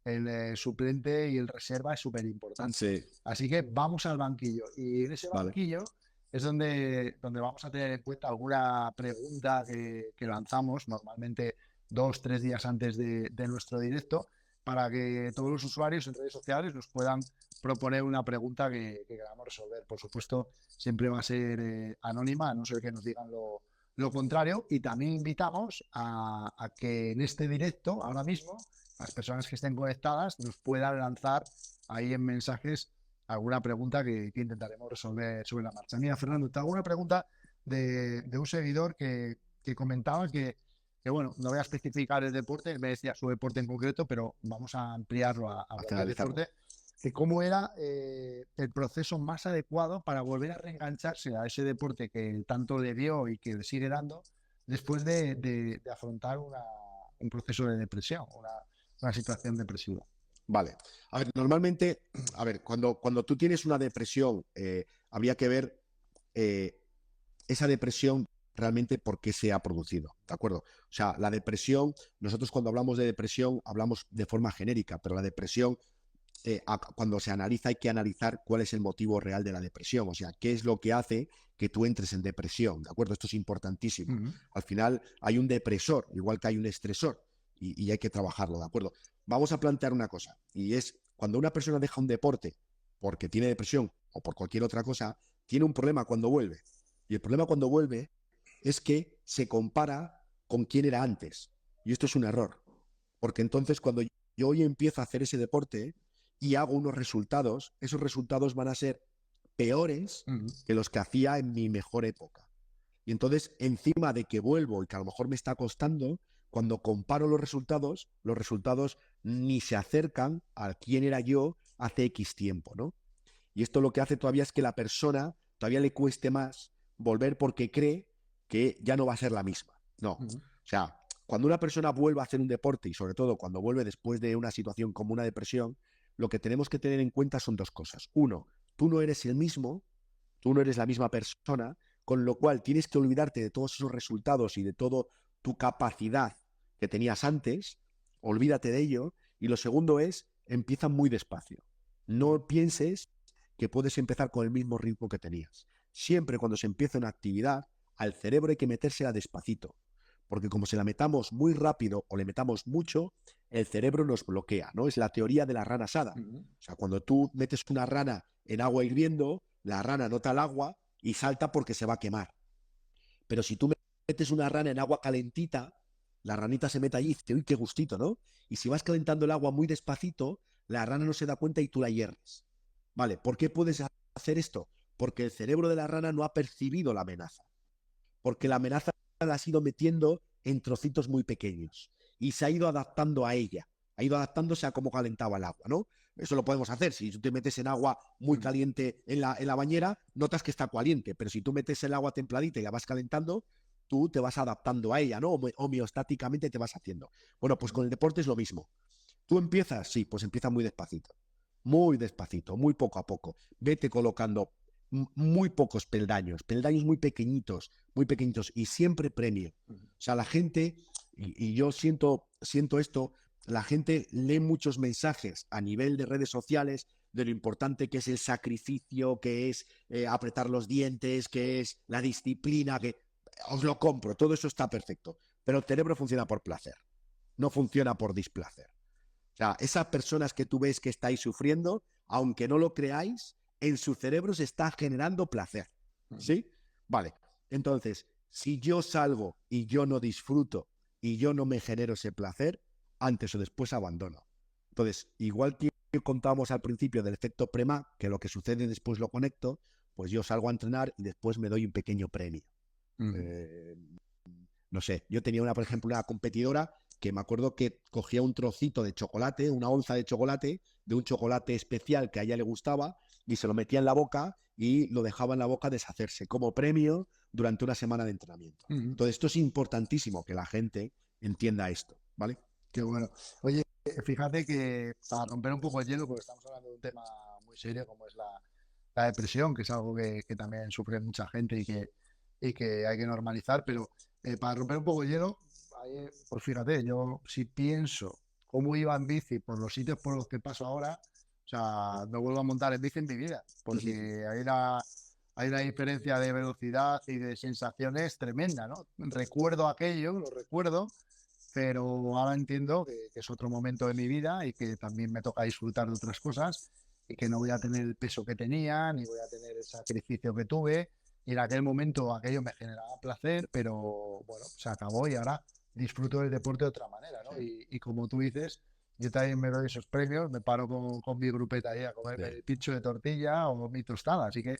el suplente y el reserva es súper importante. Sí. Así que vamos al banquillo. Y en ese Vale. banquillo es donde vamos a tener en cuenta alguna pregunta que lanzamos normalmente 2-3 días antes de nuestro directo, para que todos los usuarios en redes sociales nos puedan proponer una pregunta que queramos resolver. Por supuesto, siempre va a ser anónima, a no ser que nos digan lo contrario. Y también invitamos a que en este directo, ahora mismo, las personas que estén conectadas nos puedan lanzar ahí en mensajes alguna pregunta que intentaremos resolver sobre la marcha. Mira, Fernando, te hago una pregunta de un seguidor que comentaba que, bueno, no voy a especificar el deporte, él me decía su deporte en concreto, pero vamos a ampliarlo a cualquier deporte, que cómo era el proceso más adecuado para volver a reengancharse a ese deporte que tanto le dio y que le sigue dando después de afrontar un proceso de depresión, una situación depresiva. Vale. A ver, normalmente, a ver, cuando tú tienes una depresión, habría que ver esa depresión realmente por qué se ha producido, ¿de acuerdo? O sea, la depresión, nosotros cuando hablamos de depresión hablamos de forma genérica, pero la depresión, cuando se analiza hay que analizar cuál es el motivo real de la depresión, o sea, qué es lo que hace que tú entres en depresión, ¿de acuerdo? Esto es importantísimo. Al final hay un depresor, igual que hay un estresor, y hay que trabajarlo, ¿de acuerdo? Vamos a plantear una cosa, y es cuando una persona deja un deporte porque tiene depresión o por cualquier otra cosa, tiene un problema cuando vuelve. Y el problema cuando vuelve es que se compara con quién era antes. Y esto es un error. Porque entonces cuando yo hoy empiezo a hacer ese deporte y hago unos resultados, esos resultados van a ser peores que los que hacía en mi mejor época. Y entonces, encima de que vuelvo y que a lo mejor me está costando, cuando comparo los resultados ni se acercan a quién era yo hace X tiempo, ¿no? Y esto lo que hace todavía es que la persona todavía le cueste más volver porque cree que ya no va a ser la misma. No. O sea, cuando una persona vuelve a hacer un deporte y sobre todo cuando vuelve después de una situación como una depresión, lo que tenemos que tener en cuenta son dos cosas. Uno, tú no eres el mismo, tú no eres la misma persona, con lo cual tienes que olvidarte de todos esos resultados y de toda tu capacidad que tenías antes, olvídate de ello. Y lo segundo es, empieza muy despacio. No pienses que puedes empezar con el mismo ritmo que tenías. Siempre cuando se empieza una actividad, al cerebro hay que metérsela despacito, porque como se la metamos muy rápido o le metamos mucho, el cerebro nos bloquea, ¿no? Es la teoría de la rana asada. O sea, cuando tú metes una rana en agua hirviendo, la rana nota el agua y salta porque se va a quemar. Pero si tú metes una rana en agua calentita, la ranita se mete allí y dice, uy, qué gustito, ¿no? Y si vas calentando el agua muy despacito, la rana no se da cuenta y tú la hierves. Vale, ¿por qué puedes hacer esto? Porque el cerebro de la rana no ha percibido la amenaza. Porque la amenaza la has ido metiendo en trocitos muy pequeños y se ha ido adaptando a ella, ha ido adaptándose a cómo calentaba el agua, ¿no? Eso lo podemos hacer. Si tú te metes en agua muy caliente en la bañera, notas que está caliente, pero si tú metes el agua templadita y la vas calentando, tú te vas adaptando a ella, ¿no? Homeostáticamente te vas haciendo. Bueno, pues con el deporte es lo mismo. ¿Tú empiezas? Sí, pues empieza muy despacito, muy poco a poco. Vete colocando muy pocos peldaños muy pequeñitos, y siempre premio. O sea, la gente, y yo siento esto, la gente lee muchos mensajes a nivel de redes sociales de lo importante que es el sacrificio, que es apretar los dientes, que es la disciplina, que os lo compro, todo eso está perfecto, pero el cerebro funciona por placer, no funciona por displacer. O sea, esas personas que tú ves que estáis sufriendo, aunque no lo creáis, en su cerebro se está generando placer, ¿sí? Vale, entonces, si yo salgo y yo no disfruto y yo no me genero ese placer, antes o después abandono. Entonces, igual que contábamos al principio del efecto Prema, que lo que sucede después lo conecto, pues yo salgo a entrenar y después me doy un pequeño premio. no sé, yo tenía por ejemplo, una competidora que me acuerdo que cogía un trocito de chocolate, una onza de chocolate, de un chocolate especial que a ella le gustaba, y se lo metía en la boca y lo dejaba en la boca deshacerse como premio durante una semana de entrenamiento. Entonces, esto es importantísimo que la gente entienda esto, ¿vale? Qué bueno. Oye, fíjate que para romper un poco el hielo, porque estamos hablando de un tema muy serio como es la depresión, que es algo que también sufre mucha gente y que hay que normalizar, pero para romper un poco el hielo, pues fíjate, yo si pienso cómo iba en bici por los sitios por los que paso ahora, o sea, no vuelvo a montar en bici en mi vida, porque hay una diferencia de velocidad y de sensaciones tremenda, ¿no? Recuerdo aquello, lo recuerdo, pero ahora entiendo que es otro momento de mi vida y que también me toca disfrutar de otras cosas y que no voy a tener el peso que tenía, ni voy a tener el sacrificio que tuve. Y en aquel momento aquello me generaba placer, pero bueno, se acabó y ahora disfruto del deporte de otra manera, ¿no? Y como tú dices, yo también me doy esos premios, me paro con mi grupeta ahí a comerme el pincho de tortilla o mi tostada, así que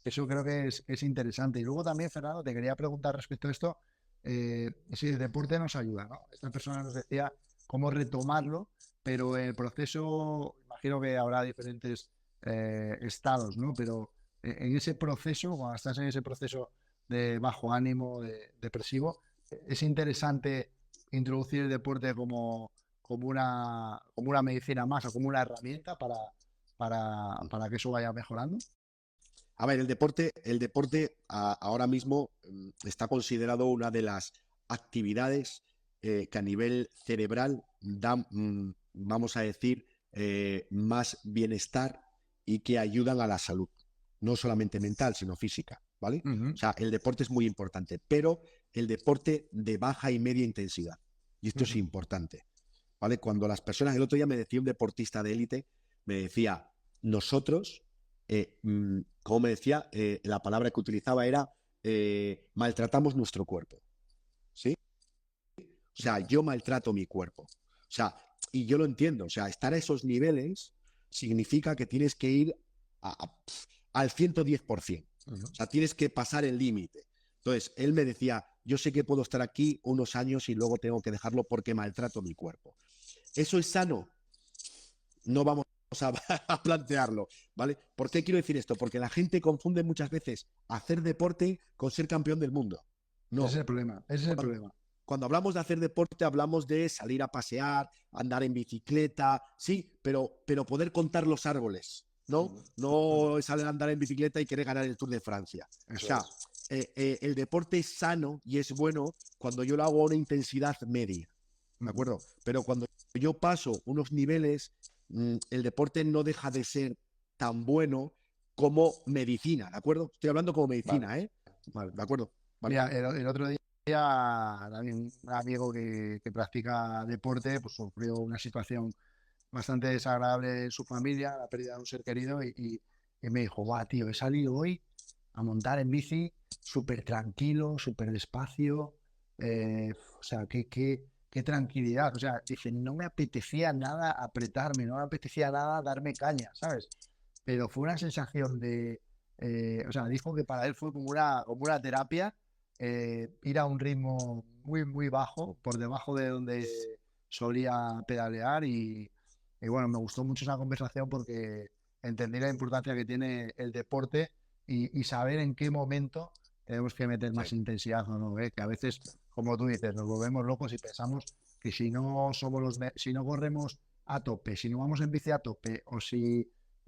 eso creo que es interesante. Y luego también, Fernando, te quería preguntar respecto a esto, si el deporte nos ayuda, ¿no? Esta persona nos decía cómo retomarlo, pero el proceso, imagino que habrá diferentes estados, ¿no? Pero en ese proceso, cuando estás en ese proceso de bajo ánimo, depresivo, es interesante introducir el deporte como una medicina más o como una herramienta para que eso vaya mejorando. A ver, el deporte ahora mismo está considerado una de las actividades que a nivel cerebral dan, vamos a decir, más bienestar y que ayudan a la salud, no solamente mental, sino física, ¿vale? O sea, el deporte es muy importante, pero el deporte de baja y media intensidad. Y esto es importante, ¿vale? Cuando las personas, el otro día me decía un deportista de élite, me decía, nosotros como me decía, la palabra que utilizaba era maltratamos nuestro cuerpo, ¿sí? O sea, yo maltrato mi cuerpo. O sea, y yo lo entiendo. O sea, estar a esos niveles significa que tienes que ir al 110%. O sea, tienes que pasar el límite. Entonces, él me decía, yo sé que puedo estar aquí unos años y luego tengo que dejarlo porque maltrato mi cuerpo. ¿Eso es sano? No vamos a, a plantearlo, ¿vale? ¿Por qué quiero decir esto? Porque la gente confunde muchas veces hacer deporte con ser campeón del mundo. Ese No. es el problema, ese es el problema. Cuando hablamos de hacer deporte, hablamos de salir a pasear, andar en bicicleta, sí, pero poder contar los árboles, ¿no? No es salir a andar en bicicleta y querer ganar el Tour de Francia. Eso O sea, el deporte es sano y es bueno cuando yo lo hago a una intensidad media, ¿de acuerdo? Pero cuando yo paso unos niveles, el deporte no deja de ser tan bueno como medicina, ¿de acuerdo? Estoy hablando como medicina, Vale. ¿eh? Vale, ¿de acuerdo? Vale. Mira, el otro día también un amigo que practica deporte pues sufrió una situación bastante desagradable en su familia, la pérdida de un ser querido y me dijo, guau, tío, he salido hoy a montar en bici súper tranquilo, súper despacio, o sea, qué tranquilidad, o sea, dice, no me apetecía nada apretarme, no me apetecía nada darme caña, ¿sabes? Pero fue una sensación o sea, dijo que para él fue como una terapia, ir a un ritmo muy, muy bajo, por debajo de donde solía pedalear y bueno, me gustó mucho esa conversación porque entendí la importancia que tiene el deporte y saber en qué momento tenemos que meter más intensidad o no, ¿eh? Que a veces, como tú dices, nos volvemos locos y pensamos que si no si no corremos a tope, si no vamos en bici a tope o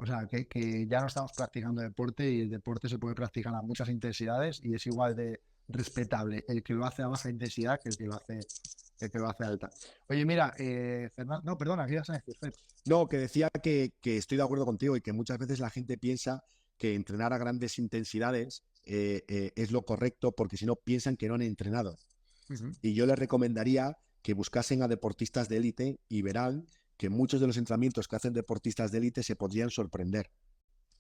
sea, que ya no estamos practicando deporte y el deporte se puede practicar a muchas intensidades y es igual de respetable el que lo hace a baja intensidad que el que lo hace a alta. Oye, mira, Fernando, no, perdona, ¿qué ibas a decir, Fer? No, que decía que estoy de acuerdo contigo y que muchas veces la gente piensa que entrenar a grandes intensidades es lo correcto porque si no piensan que no han entrenado. Y yo les recomendaría que buscasen a deportistas de élite y verán que muchos de los entrenamientos que hacen deportistas de élite se podrían sorprender.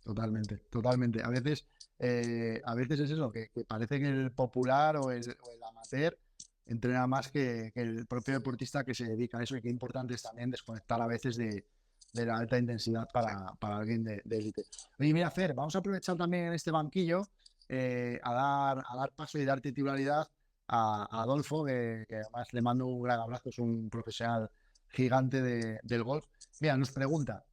Totalmente, totalmente. A veces es eso, que parece que el popular o el amateur entrena más que el propio deportista que se dedica a eso y qué importante es también desconectar a veces de la alta intensidad para alguien de élite. Oye, mira, Fer, vamos a aprovechar también en este banquillo a dar paso y dar titularidad a Adolfo, que además le mando un gran abrazo, es un profesional gigante del golf. Mira, nos pregunta,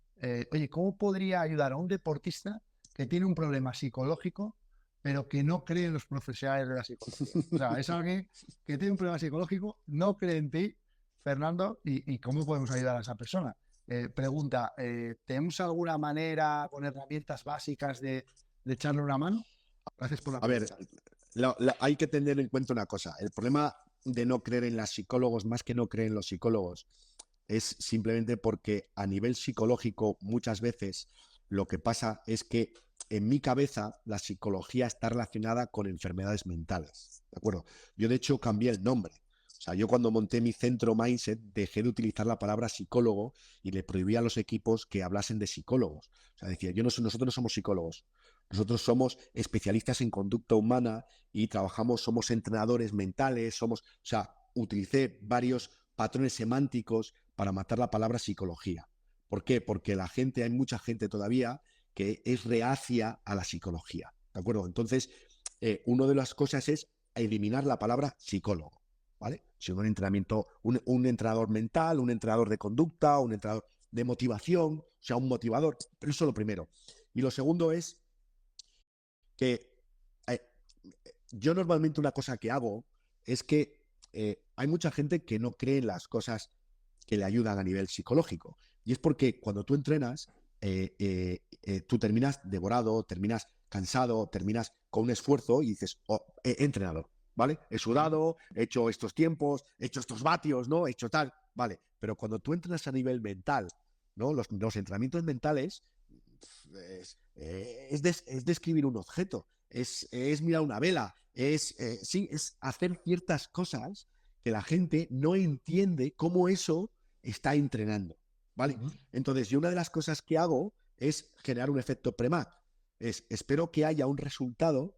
oye, ¿cómo podría ayudar a un deportista que tiene un problema psicológico, pero que no cree en los profesionales de la psicología? O sea, es alguien que tiene un problema psicológico, no cree en ti, Fernando, y cómo podemos ayudar a esa persona. Pregunta, ¿tenemos alguna manera con herramientas básicas de echarle una mano? Gracias por la A ver, pregunta. hay que tener en cuenta una cosa. El problema de no creer en los psicólogos, más que no creer en los psicólogos, es simplemente porque a nivel psicológico muchas veces lo que pasa es que en mi cabeza la psicología está relacionada con enfermedades mentales. ¿De acuerdo? Yo de hecho cambié el nombre. O sea, yo cuando monté mi centro Mindset dejé de utilizar la palabra psicólogo y le prohibí a los equipos que hablasen de psicólogos. O sea, decía, nosotros no somos psicólogos. Nosotros somos especialistas en conducta humana y somos entrenadores mentales, o sea, utilicé varios patrones semánticos para matar la palabra psicología. ¿Por qué? Porque hay mucha gente todavía que es reacia a la psicología, ¿de acuerdo? Entonces, una de las cosas es eliminar la palabra psicólogo, ¿vale? Sino un entrenamiento, un entrenador mental, un entrenador de conducta, un entrenador de motivación, o sea, un motivador, pero eso es lo primero. Y lo segundo es que yo normalmente una cosa que hago es que hay mucha gente que no cree en las cosas que le ayudan a nivel psicológico. Y es porque cuando tú entrenas, tú terminas devorado, terminas cansado, terminas con un esfuerzo y dices, oh, he entrenado, ¿vale? He sudado, he hecho estos tiempos, he hecho estos vatios, ¿no? He hecho tal, ¿vale? Pero cuando tú entrenas a nivel mental, ¿no? Los entrenamientos mentales es describir un objeto, es mirar una vela, sí, es hacer ciertas cosas que la gente no entiende cómo eso está entrenando, ¿vale? Entonces, yo una de las cosas que hago es generar un efecto Premac. Espero que haya un resultado,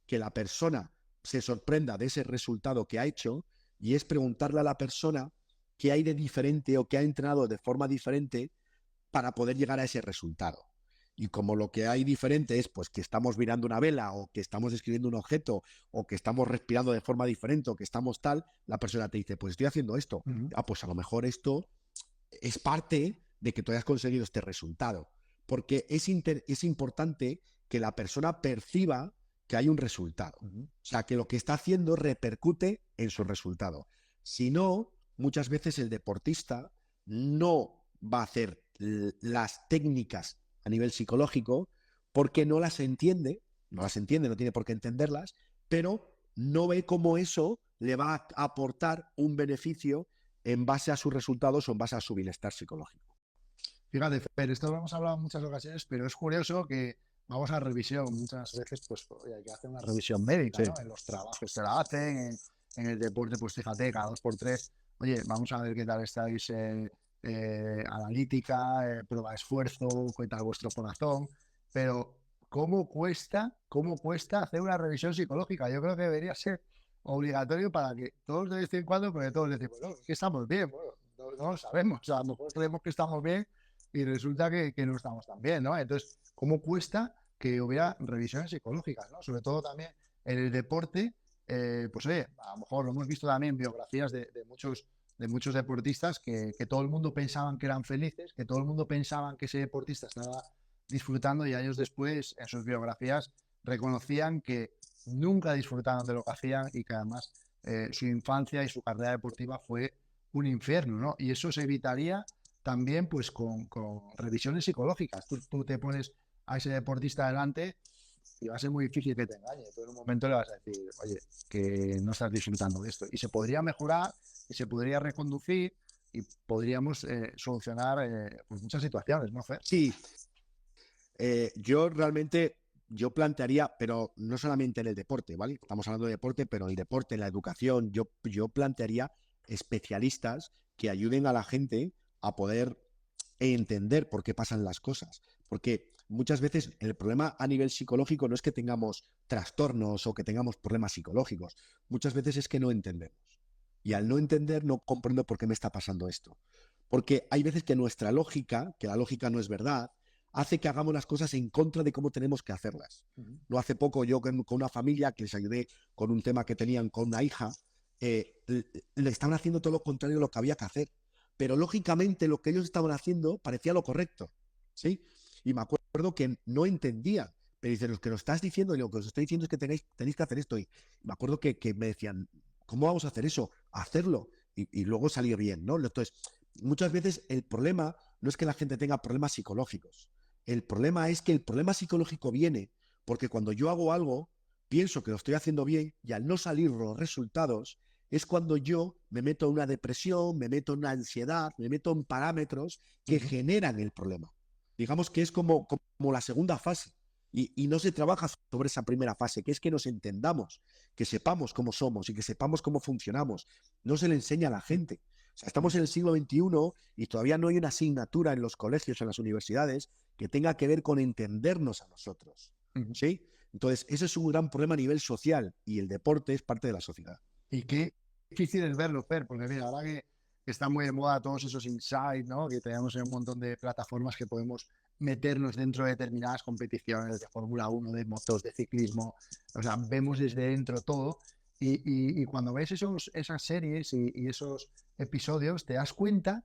que la persona se sorprenda de ese resultado que ha hecho, y es preguntarle a la persona qué hay de diferente o qué ha entrenado de forma diferente para poder llegar a ese resultado. Y como lo que hay diferente es pues que estamos mirando una vela o que estamos escribiendo un objeto o que estamos respirando de forma diferente o que estamos tal, la persona te dice, pues estoy haciendo esto. Pues a lo mejor esto es parte de que tú hayas conseguido este resultado. Porque es importante que la persona perciba que hay un resultado. O sea, que lo que está haciendo repercute en su resultado. Si no, muchas veces el deportista no va a hacer las técnicas a nivel psicológico porque no las entiende, no tiene por qué entenderlas, pero no ve cómo eso le va a aportar un beneficio en base a sus resultados o en base a su bienestar psicológico. Fíjate, Fer, esto lo hemos hablado en muchas ocasiones, pero es curioso que vamos a revisión. Muchas veces, pues, oye, hay que hacer una revisión médica, Sí. ¿no? En los trabajos se la hacen, en el deporte, pues fíjate, cada 2 por 3. Oye, vamos a ver qué tal estáis analítica, prueba de esfuerzo, qué tal vuestro corazón. Pero, cómo cuesta hacer una revisión psicológica? Yo creo que debería ser obligatorio para que todos de vez en cuando, porque todos decimos, no, es que estamos bien. Bueno, no lo sabemos. O sea, a lo mejor creemos que estamos bien y resulta que no estamos tan bien, ¿no? Entonces, ¿cómo cuesta que hubiera revisiones psicológicas, ¿no? Sobre todo también en el deporte, pues oye, a lo mejor lo hemos visto también en biografías de muchos deportistas que todo el mundo pensaban que eran felices, que todo el mundo pensaban que ese deportista estaba disfrutando y años después en sus biografías reconocían que nunca disfrutaron de lo que hacían y que además su infancia y su carrera deportiva fue un infierno, ¿no? Y eso se evitaría también pues con revisiones psicológicas. Tú te pones a ese deportista delante y va a ser muy difícil que te engañe. Tú en un momento le vas a decir, oye, que no estás disfrutando de esto. Y se podría mejorar, y se podría reconducir y podríamos solucionar pues muchas situaciones, ¿no, Fer? Sí, yo realmente, yo plantearía, pero no solamente en el deporte, ¿vale? Estamos hablando de deporte, pero en el deporte, en la educación, yo plantearía especialistas que ayuden a la gente a poder entender por qué pasan las cosas. Porque muchas veces el problema a nivel psicológico no es que tengamos trastornos o que tengamos problemas psicológicos. Muchas veces es que no entendemos. Y al no entender, no comprendo por qué me está pasando esto. Porque hay veces que nuestra lógica, que la lógica no es verdad, hace que hagamos las cosas en contra de cómo tenemos que hacerlas. No hace poco yo con una familia que les ayudé con un tema que tenían con una hija, le estaban haciendo todo lo contrario de lo que había que hacer. Pero lógicamente lo que ellos estaban haciendo parecía lo correcto, ¿sí? Y me acuerdo que no entendían. Pero dicen, lo que nos estás diciendo y lo que os estoy diciendo es que tenéis que hacer esto. Y me acuerdo que me decían, ¿cómo vamos a hacer eso? Hacerlo. Y luego salir bien, ¿no? Entonces, muchas veces el problema no es que la gente tenga problemas psicológicos. El problema es que el problema psicológico viene porque cuando yo hago algo, pienso que lo estoy haciendo bien y al no salir los resultados, es cuando yo me meto en una depresión, me meto en una ansiedad, me meto en parámetros que generan el problema. Digamos que es como la segunda fase. Y no se trabaja sobre esa primera fase, que es que nos entendamos, que sepamos cómo somos y que sepamos cómo funcionamos. No se le enseña a la gente. O sea, estamos en el siglo XXI y todavía no hay una asignatura en los colegios, en las universidades, que tenga que ver con entendernos a nosotros. ¿Sí? Entonces, ese es un gran problema a nivel social y el deporte es parte de la sociedad. Y qué difícil es verlo, Fer, porque mira, ahora que está muy de moda todos esos insights, ¿no? Que tenemos en un montón de plataformas que podemos meternos dentro de determinadas competiciones de Fórmula 1, de motos, de ciclismo. O sea, vemos desde dentro todo. Y cuando ves esas series y esos episodios, te das cuenta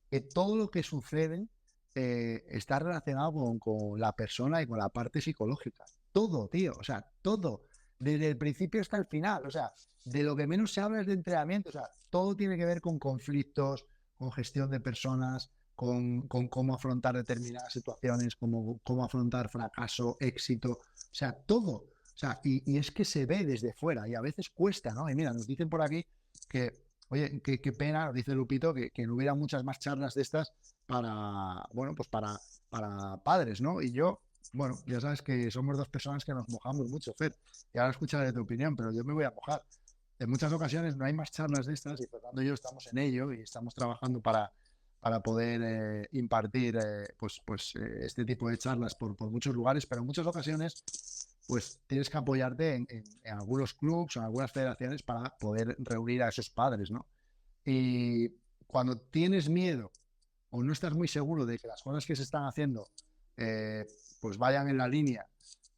que todo lo que sucede está relacionado con la persona y con la parte psicológica. Todo, tío. O sea, todo. Desde el principio hasta el final. O sea, de lo que menos se habla es de entrenamiento. O sea, todo tiene que ver con conflictos, con gestión de personas, con cómo afrontar determinadas situaciones, cómo afrontar fracaso, éxito. O sea, todo. O sea, y es que se ve desde fuera y a veces cuesta, ¿no? Y mira, nos dicen por aquí que, oye, qué pena, dice Lupito, que no hubiera muchas más charlas de estas bueno, pues para padres, ¿no? Y yo, bueno, ya sabes que somos dos personas que nos mojamos mucho, Fer. Y ahora escucharé tu opinión, pero yo me voy a mojar. En muchas ocasiones no hay más charlas de estas y Fernando y yo estamos en ello y estamos trabajando para poder impartir este tipo de charlas por muchos lugares, pero en muchas ocasiones pues tienes que apoyarte en algunos clubs o en algunas federaciones para poder reunir a esos padres, ¿no? Y cuando tienes miedo o no estás muy seguro de que las cosas que se están haciendo pues vayan en la línea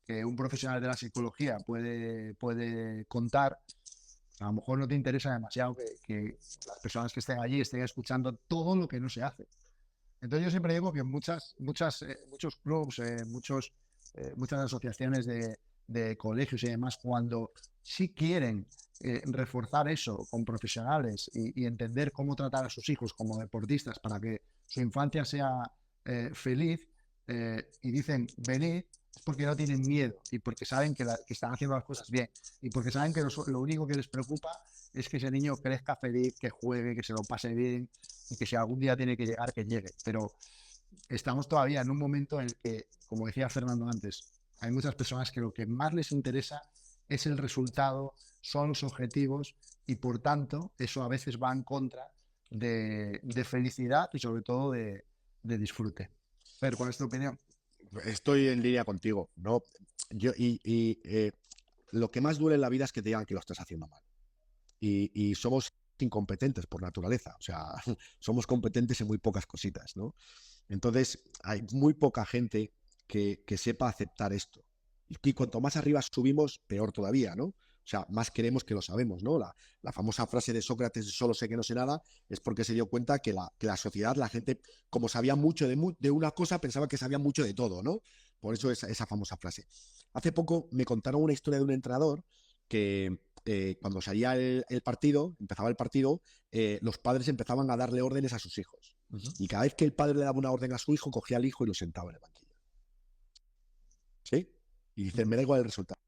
que un profesional de la psicología puede contar, a lo mejor no te interesa demasiado que las personas que estén allí estén escuchando todo lo que no se hace. Entonces yo siempre digo que muchos clubs, muchas asociaciones de colegios y demás, cuando sí quieren reforzar eso con profesionales y entender cómo tratar a sus hijos como deportistas para que su infancia sea feliz, y dicen venid, es porque no tienen miedo y porque saben que están haciendo las cosas bien y porque saben que lo único que les preocupa es que ese niño crezca feliz, que juegue, que se lo pase bien y que si algún día tiene que llegar, que llegue. Pero estamos todavía en un momento en el que, como decía Fernando antes, hay muchas personas que lo que más les interesa es el resultado, son los objetivos y por tanto eso a veces va en contra de felicidad y sobre todo de disfrute. Pero, ¿cuál es tu opinión? Estoy en línea contigo, ¿no? Lo que más duele en la vida es que te digan que lo estás haciendo mal. Y somos incompetentes por naturaleza, o sea, somos competentes en muy pocas cositas, ¿no? Entonces, hay muy poca gente que sepa aceptar esto. Y cuanto más arriba subimos, peor todavía, ¿no? O sea, más creemos que lo sabemos, ¿no? La famosa frase de Sócrates, solo sé que no sé nada, es porque se dio cuenta que la sociedad, la gente, como sabía mucho de una cosa, pensaba que sabía mucho de todo, ¿no? Por eso esa famosa frase. Hace poco me contaron una historia de un entrenador que cuando salía el partido, empezaba el partido, los padres empezaban a darle órdenes a sus hijos. Y cada vez que el padre le daba una orden a su hijo, cogía al hijo y lo sentaba en el banquillo. ¿Sí? Y dice, me da igual el resultado.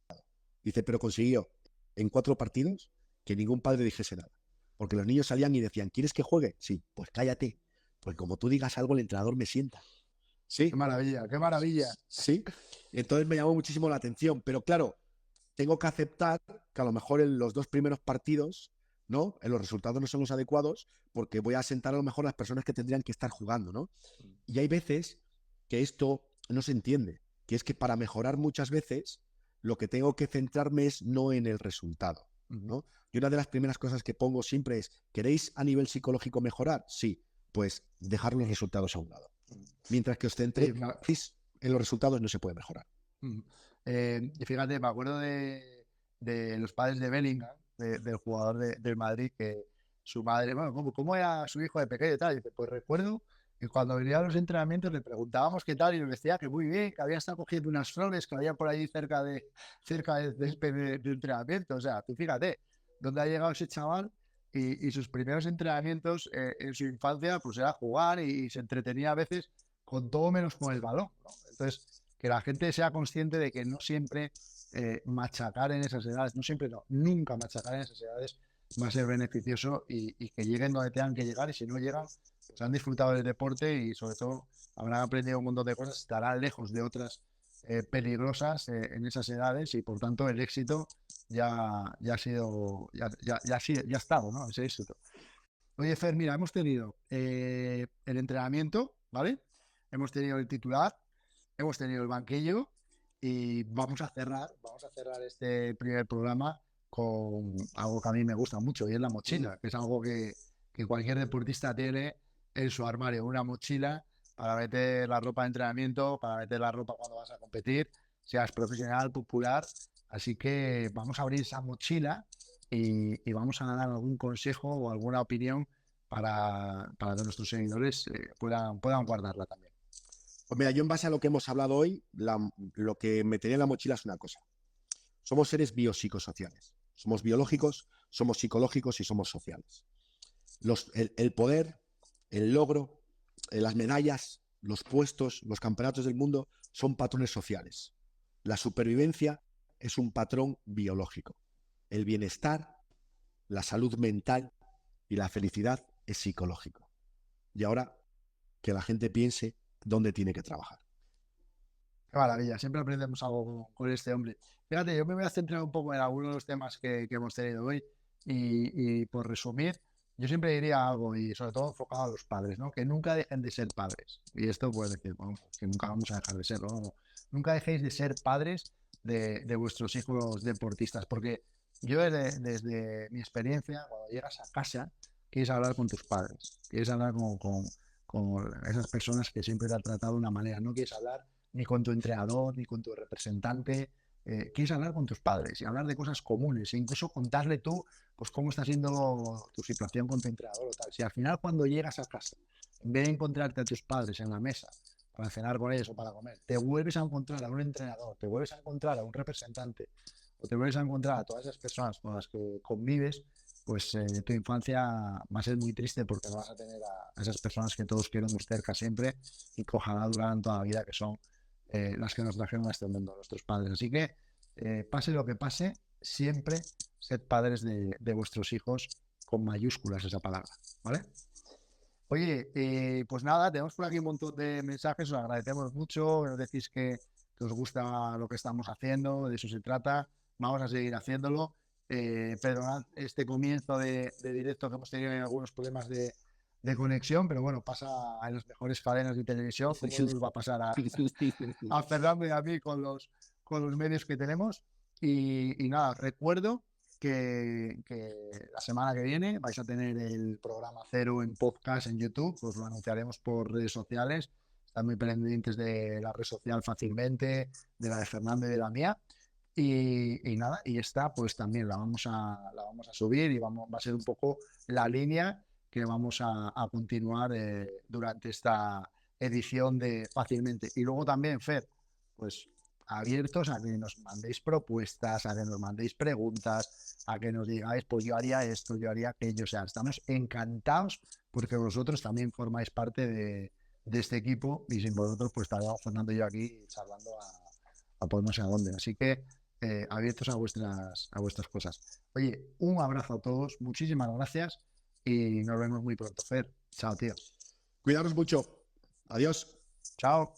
Dice, pero consiguió en 4 partidos que ningún padre dijese nada. Porque los niños salían y decían, ¿quieres que juegue? Sí, pues cállate. Pues como tú digas algo, el entrenador me sienta. ¿Sí? ¡Qué maravilla, qué maravilla! Sí. Entonces me llamó muchísimo la atención. Pero claro, tengo que aceptar que a lo mejor en los 2 primeros partidos, ¿no? Los resultados no son los adecuados porque voy a sentar a lo mejor a las personas que tendrían que estar jugando, ¿no? Y hay veces que esto no se entiende. Que es que para mejorar muchas veces lo que tengo que centrarme es no en el resultado, ¿no? Y una de las primeras cosas que pongo siempre es, ¿queréis a nivel psicológico mejorar? Sí, pues dejar los resultados a un lado. Mientras que os centréis en los resultados no se puede mejorar. Y fíjate, me acuerdo de los padres de Bellingham, del jugador del Madrid, que su madre, bueno, ¿cómo era su hijo de pequeño y tal? Y dice, pues recuerdo que cuando venía a los entrenamientos le preguntábamos qué tal y nos decía que muy bien, que había estado cogiendo unas flores que había por ahí cerca del de entrenamiento. O sea, tú fíjate dónde ha llegado ese chaval y sus primeros entrenamientos en su infancia pues era jugar y se entretenía a veces con todo menos con el balón, ¿no? Entonces, que la gente sea consciente de que no siempre machacar en esas edades, no siempre no, nunca machacar en esas edades va a ser beneficioso y que lleguen donde tengan que llegar y si no llegan, pues han disfrutado del deporte y sobre todo habrán aprendido un montón de cosas, estarán lejos de otras peligrosas en esas edades y por tanto el éxito ya ha sido, ya ha estado, ¿no? Ese éxito. Oye, Fer, mira, hemos tenido el entrenamiento, ¿vale? Hemos tenido el titular, hemos tenido el banquillo y vamos a cerrar este primer programa con algo que a mí me gusta mucho y es la mochila, que es algo que cualquier deportista tiene en su armario, una mochila para meter la ropa de entrenamiento, para meter la ropa cuando vas a competir, seas profesional, popular. Así que vamos a abrir esa mochila y vamos a dar algún consejo o alguna opinión para que nuestros seguidores puedan guardarla también. Pues mira, yo en base a lo que hemos hablado hoy, lo que metería en la mochila es una cosa. Somos seres biopsicosociales. Somos biológicos, somos psicológicos y somos sociales. El poder, el logro, las medallas, los puestos, los campeonatos del mundo son patrones sociales. La supervivencia es un patrón biológico. El bienestar, la salud mental y la felicidad es psicológico. Y ahora que la gente piense dónde tiene que trabajar. Qué maravilla, siempre aprendemos algo con este hombre. Fíjate, yo me voy a centrar un poco en algunos de los temas que hemos tenido hoy y por resumir, yo siempre diría algo y sobre todo enfocado a los padres, ¿no? Que nunca dejen de ser padres. Y esto puede decir, bueno, que nunca vamos a dejar de serlo, ¿no? Nunca dejéis de ser padres de vuestros hijos deportistas, porque yo desde mi experiencia, cuando llegas a casa, quieres hablar con tus padres, quieres hablar con esas personas que siempre te han tratado de una manera, no quieres hablar ni con tu entrenador, ni con tu representante, quieres hablar con tus padres y hablar de cosas comunes e incluso contarle tú pues cómo está siendo tu situación con tu entrenador o tal. Si al final cuando llegas a casa, en vez de encontrarte a tus padres en la mesa para cenar con ellos o para comer, te vuelves a encontrar a un entrenador, te vuelves a encontrar a un representante o te vuelves a encontrar a todas esas personas con las que convives, pues tu infancia va a ser muy triste porque no vas a tener a esas personas que todos queremos cerca siempre y que ojalá duraran toda la vida, que son las que nos trajeron a este mundo, nuestros padres. Así que pase lo que pase, siempre sed padres de vuestros hijos con mayúsculas esa palabra, ¿vale? Oye, pues nada, tenemos por aquí un montón de mensajes, os agradecemos mucho, nos decís que os gusta lo que estamos haciendo, de eso se trata, vamos a seguir haciéndolo. Perdonad este comienzo de directo que hemos tenido en algunos problemas de conexión, pero bueno, pasa en las mejores cadenas de televisión, como nos va a pasar a Fernando y a mí con los medios que tenemos. Y nada, recuerdo que la semana que viene vais a tener el programa cero en podcast en YouTube, os lo anunciaremos por redes sociales, están muy pendientes de la red social Fácilmente, de la de Fernando y de la mía. Y nada, y esta pues también la vamos a subir y va a ser un poco la línea que vamos a continuar durante esta edición de Fácilmente. Y luego también, Fer, pues abiertos a que nos mandéis propuestas, a que nos mandéis preguntas, a que nos digáis, pues yo haría esto, yo haría aquello. O sea, estamos encantados porque vosotros también formáis parte de este equipo y sin vosotros pues estaríamos Fernando y yo aquí charlando a por no sé a dónde. Así que abiertos a vuestras cosas. Oye, un abrazo a todos, muchísimas gracias y nos vemos muy pronto, Fer. Chao, tío. Cuidaros mucho. Adiós. Chao.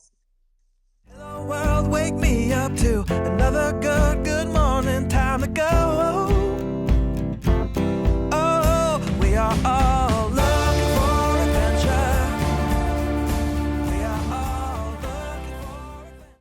Hello world, wake me up to another good